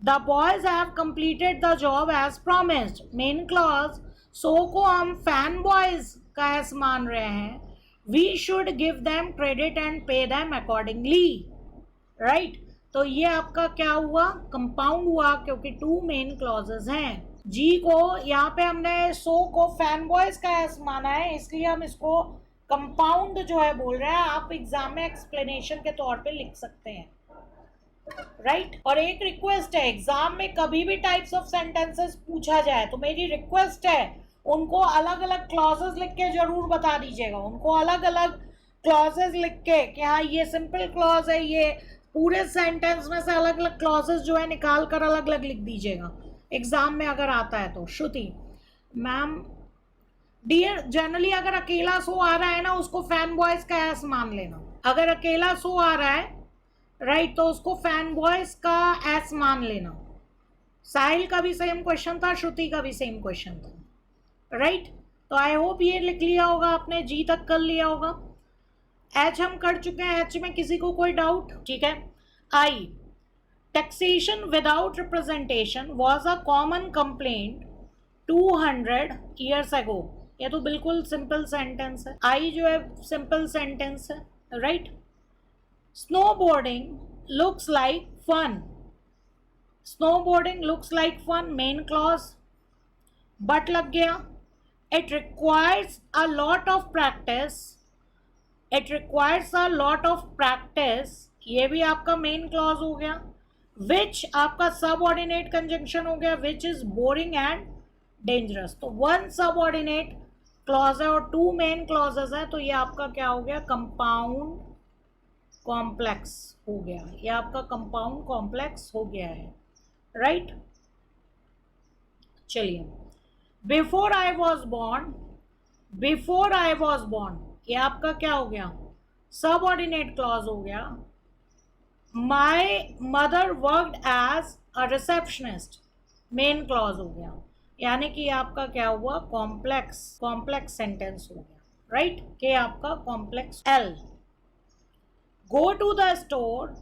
the boys have completed the job as promised, main clause, so को हम फैन बॉयज का एस मान रहे हैं, we should give them credit and pay them accordingly, right. तो ये आपका क्या हुआ, कंपाउंड हुआ, क्योंकि टू मेन क्लॉजेज हैं। जी को यहाँ पे हमने सो को फैन बॉयज का एस माना है, इसलिए हम इसको कंपाउंड जो है बोल रहे हैं। आप एग्जाम में एक्सप्लेनेशन के तौर पे लिख सकते हैं, राइट। और एक रिक्वेस्ट है, एग्जाम में कभी भी टाइप्स ऑफ सेंटेंसेस पूछा जाए तो मेरी रिक्वेस्ट है उनको अलग अलग क्लॉजेस लिख के जरूर बता दीजिएगा, उनको अलग अलग क्लॉजेस लिख के कि हाँ ये सिंपल क्लॉज है, ये पूरे सेंटेंस में से अलग अलग क्लॉजेस जो है निकाल कर अलग अलग लिख दीजिएगा एग्जाम में अगर आता है तो। श्रुति मैम, डियर जनरली अगर अकेला सो आ रहा है ना उसको फैन बॉयज का एस मान लेना, अगर अकेला सो आ रहा है, राइट, तो उसको फैन बॉयज का एस मान लेना। साहिल का भी सेम क्वेश्चन था, श्रुति का भी सेम क्वेश्चन था, राइट। तो आई होप ये लिख लिया होगा आपने, जी तक कर लिया होगा। एच हम कर चुके हैं, एच में किसी को कोई डाउट, ठीक है। I, taxation without representation was a common complaint 200 years ago। ये तो बिल्कुल सिंपल सेंटेंस है, आई जो है सिंपल सेंटेंस है, right. Snowboarding looks like fun, snowboarding looks like fun, main clause, but लग गया। It requires a lot of practice, it requires a lot of practice, ये भी आपका मेन क्लॉज हो गया। विच आपका सबऑर्डिनेट कंजंक्शन हो गया, which is boring and dangerous. तो वन सबऑर्डिनेट क्लॉज है और टू मेन क्लॉजेस है, तो ये आपका क्या हो गया, कंपाउंड कॉम्प्लेक्स हो गया, ये आपका कंपाउंड कॉम्प्लेक्स हो गया है, राइट। चलिए, before I was born, before I was born, ये आपका क्या हो गया, सबऑर्डिनेट क्लॉज हो गया। My mother worked as a receptionist, main clause हो गया, यानी कि आपका क्या हुआ, कॉम्प्लेक्स सेंटेंस हो गया, राइट, कि आपका complex. L, go to the store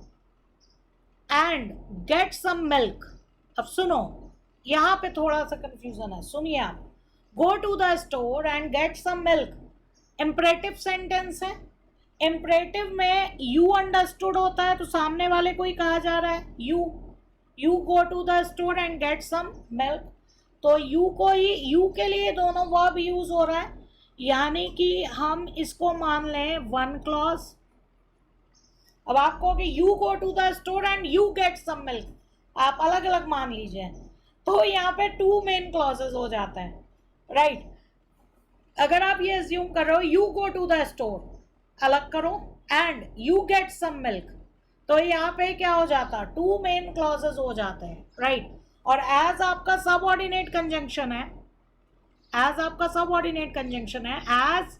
and get some milk. अब सुनो, यहां पे थोड़ा सा कंफ्यूजन है, सुनिए आप। Go to the store and get some milk imperative sentence है, इंपरेटिव में यू अंडरस्टूड होता है, तो सामने वाले को ही कहा जा रहा है you go to the store and get some milk, तो यू को ही, यू के लिए दोनों वर्ब यूज हो रहा है, यानी कि हम इसको मान लें वन क्लॉज। अब आप कहोगे you go to the store and you get some milk, आप अलग अलग मान लीजिए, तो यहाँ पे टू मेन क्लॉजेस हो जाता है, राइट। अगर आप ये अज्यूम कर रहे हो you go to the store अलग करो and you get some milk, तो यहाँ पे क्या हो जाता, टू मेन क्लॉजेस हो जाते हैं, राइट। और एज आपका सबऑर्डिनेट कंजंक्शन है, एज आपका सबऑर्डिनेट कंजंक्शन है, as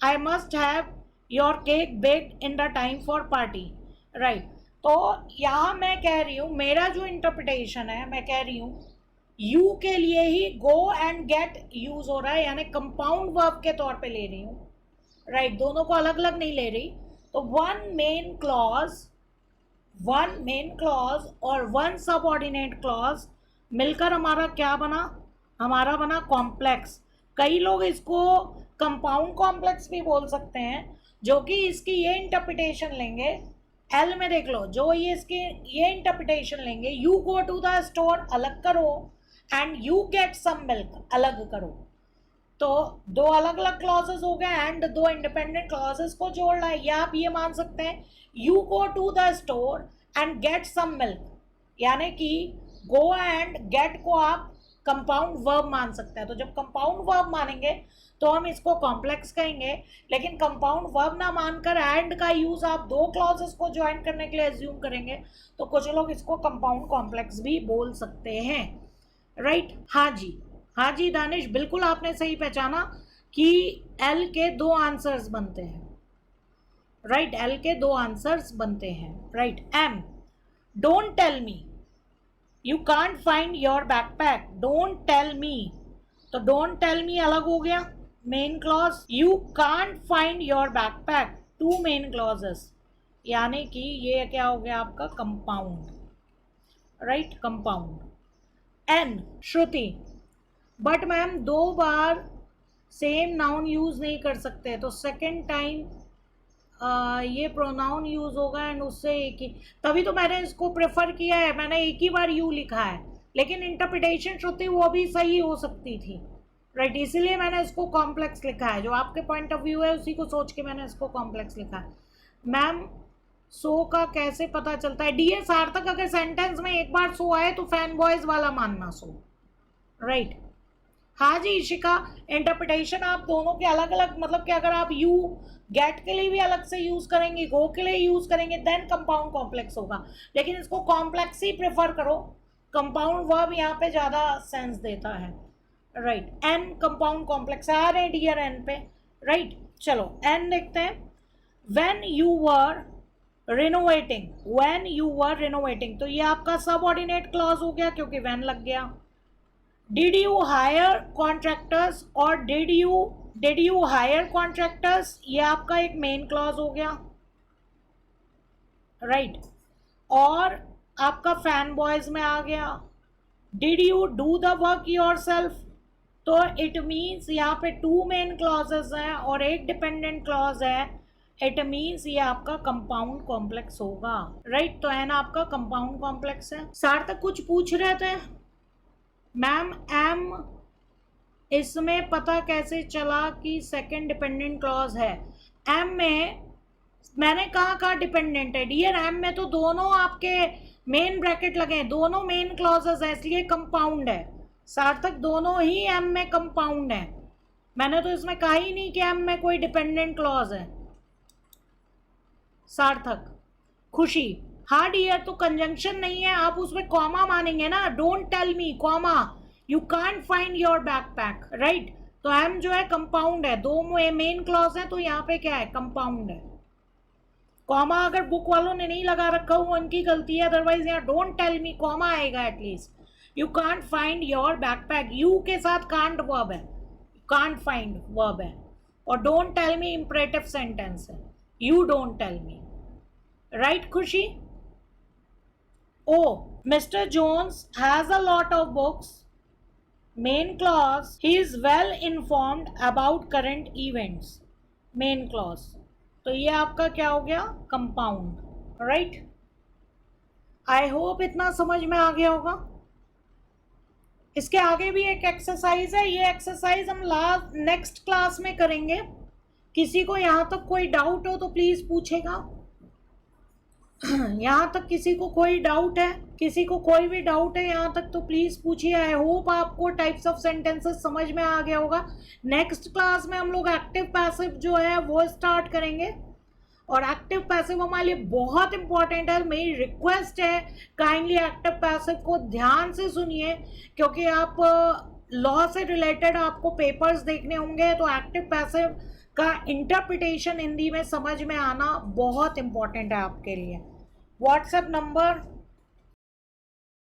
I must have your cake baked in the time for party, right. तो यहाँ मैं कह रही हूँ, मेरा जो इंटरप्रिटेशन है, मैं कह रही हूँ यू के लिए ही गो एंड गेट यूज हो रहा है, यानी कंपाउंड वर्ब के तौर पे ले रही हूँ, राइट। दोनों को अलग अलग नहीं ले रही। तो वन मेन क्लॉज और वन सबऑर्डिनेट क्लॉज मिलकर हमारा क्या बना, हमारा बना कॉम्प्लेक्स। कई लोग इसको कंपाउंड कॉम्प्लेक्स भी बोल सकते हैं, जो कि इसकी ये इंटरप्रिटेशन लेंगे, एल में देख लो, जो ये इसकी ये इंटरप्रिटेशन लेंगे, you go to the store अलग करो and you get some milk अलग करो। तो दो अलग अलग क्लॉजेस हो गए एंड दो इंडिपेंडेंट क्लॉजेस को जोड़ रहा है। या आप ये मान सकते हैं you go to the store and get some milk, यानी कि गो एंड गेट को आप कंपाउंड वर्ब मान सकते हैं। तो जब कंपाउंड वर्ब मानेंगे तो हम इसको कॉम्प्लेक्स कहेंगे, लेकिन कंपाउंड वर्ब ना मानकर एंड का यूज आप दो क्लॉजेस को ज्वाइन करने के लिए एज्यूम करेंगे, तो कुछ लोग इसको कंपाउंड कॉम्प्लेक्स भी बोल सकते हैं, राइट। हाँ जी दानिश, बिल्कुल आपने सही पहचाना कि एल के दो आंसर्स बनते हैं, राइट। एल के दो आंसर्स बनते हैं, right. Um, don't tell me you can't find your backpack, don't tell me, तो डोंट टेल मी अलग हो गया main clause, you can't find your backpack two main clauses, यानी कि ये क्या हो गया आपका कंपाउंड, राइट, कंपाउंड। एन, श्रुति, बट मैम दो बार सेम नाउन यूज नहीं कर सकते, तो सेकेंड टाइम ये प्रोनाउन यूज होगा एंड उससे एक ही, तभी तो मैंने इसको प्रेफर किया है, मैंने एक ही बार यू लिखा है, लेकिन इंटरप्रिटेशन श्रुति वो भी सही हो सकती थी, राइट, इसीलिए मैंने इसको कॉम्प्लेक्स लिखा है। जो आपके पॉइंट ऑफ व्यू है उसी को सोच के मैंने इसको कॉम्प्लेक्स लिखा है। मैम सो का कैसे पता चलता है, डी एस सार्थक, अगर सेंटेंस में एक बार सो आए तो फैन बॉयज वाला मानना सो, राइट। हाँ जी इशिका, इंटरप्रिटेशन आप दोनों के अलग अलग, मतलब कि अगर आप यू गेट के लिए भी अलग से यूज करेंगे, गो के लिए यूज करेंगे, देन कंपाउंड कॉम्प्लेक्स होगा, लेकिन इसको कॉम्प्लेक्स ही प्रेफर करो, कंपाउंड वर्ब यहाँ पे ज्यादा सेंस देता है, राइट। एन कंपाउंड कॉम्प्लेक्स आ रहे हैं डियर एन पे, राइट। चलो एन देखते हैं। When you were renovating, when you were renovating, तो ये आपका सबऑर्डिनेट क्लॉज हो गया क्योंकि व्हेन लग गया। Did you hire contractors और did you hire contractors, ये आपका एक मेन क्लॉज हो गया, राइट। और आपका फैन बॉयज में आ गया did you do the work yourself, तो इट मीन्स यहाँ पे टू मेन क्लॉजेस हैं और एक डिपेंडेंट क्लॉज है, इट मीन्स ये आपका कंपाउंड कॉम्प्लेक्स होगा, राइट। तो एन आपका कंपाउंड कॉम्प्लेक्स है। सार्थक कुछ पूछ रहे थे मैम, एम इसमें पता कैसे चला कि सेकंड डिपेंडेंट क्लॉज है, एम में मैंने कहा डिपेंडेंट है डियर, एम में तो दोनों आपके मेन ब्रैकेट लगे हैं, दोनों मेन क्लॉजेस है, इसलिए कंपाउंड है। सार्थक दोनों ही एम में कंपाउंड है, मैंने तो इसमें कहा ही नहीं कि एम में कोई डिपेंडेंट क्लॉज है। सार्थक, खुशी, हाँ डियर, तो कंजंक्शन नहीं है, आप उसमें कॉमा मानेंगे ना, don't tell me comma you can't find your backpack, right. तो एम जो है कंपाउंड है, दो मेन क्लॉज है, तो यहाँ पे क्या है कंपाउंड है। कॉमा अगर बुक वालों ने नहीं लगा रखा हो उनकी गलती है, अदरवाइज यहाँ डोंट टेल मी कॉमा आएगा at least. You can't find your backpack, you के साथ कांट वर्ब है, कांट फाइंड वर्ब है, और don't tell me imperative sentence है, you don't tell me, right Khushi. Oh, Mr. Jones has a lot of books. Main clause, he is well informed about current events. Main clause. तो ये आपका क्या हो गया compound, right. I hope इतना समझ में आ गया होगा। इसके आगे भी एक एक्सरसाइज है, ये एक्सरसाइज हम नेक्स्ट क्लास में करेंगे। किसी को यहाँ तक कोई डाउट हो तो प्लीज पूछेगा। यहाँ तक किसी को कोई डाउट है, किसी को कोई भी डाउट है यहाँ तक तो प्लीज पूछिए। आई होप आपको टाइप्स ऑफ सेंटेंसेस समझ में आ गया होगा। नेक्स्ट क्लास में हम लोग एक्टिव पैसिव जो है वो स्टार्ट करेंगे। और एक्टिव पैसिव हमारे लिए बहुत इंपॉर्टेंट है। मेरी रिक्वेस्ट है काइंडली एक्टिव पैसिव को ध्यान से सुनिए, क्योंकि आप लॉ से रिलेटेड आपको पेपर्स देखने होंगे, तो एक्टिव पैसिव का इंटरप्रिटेशन हिंदी में समझ में आना बहुत इंपॉर्टेंट है आपके लिए। WhatsApp number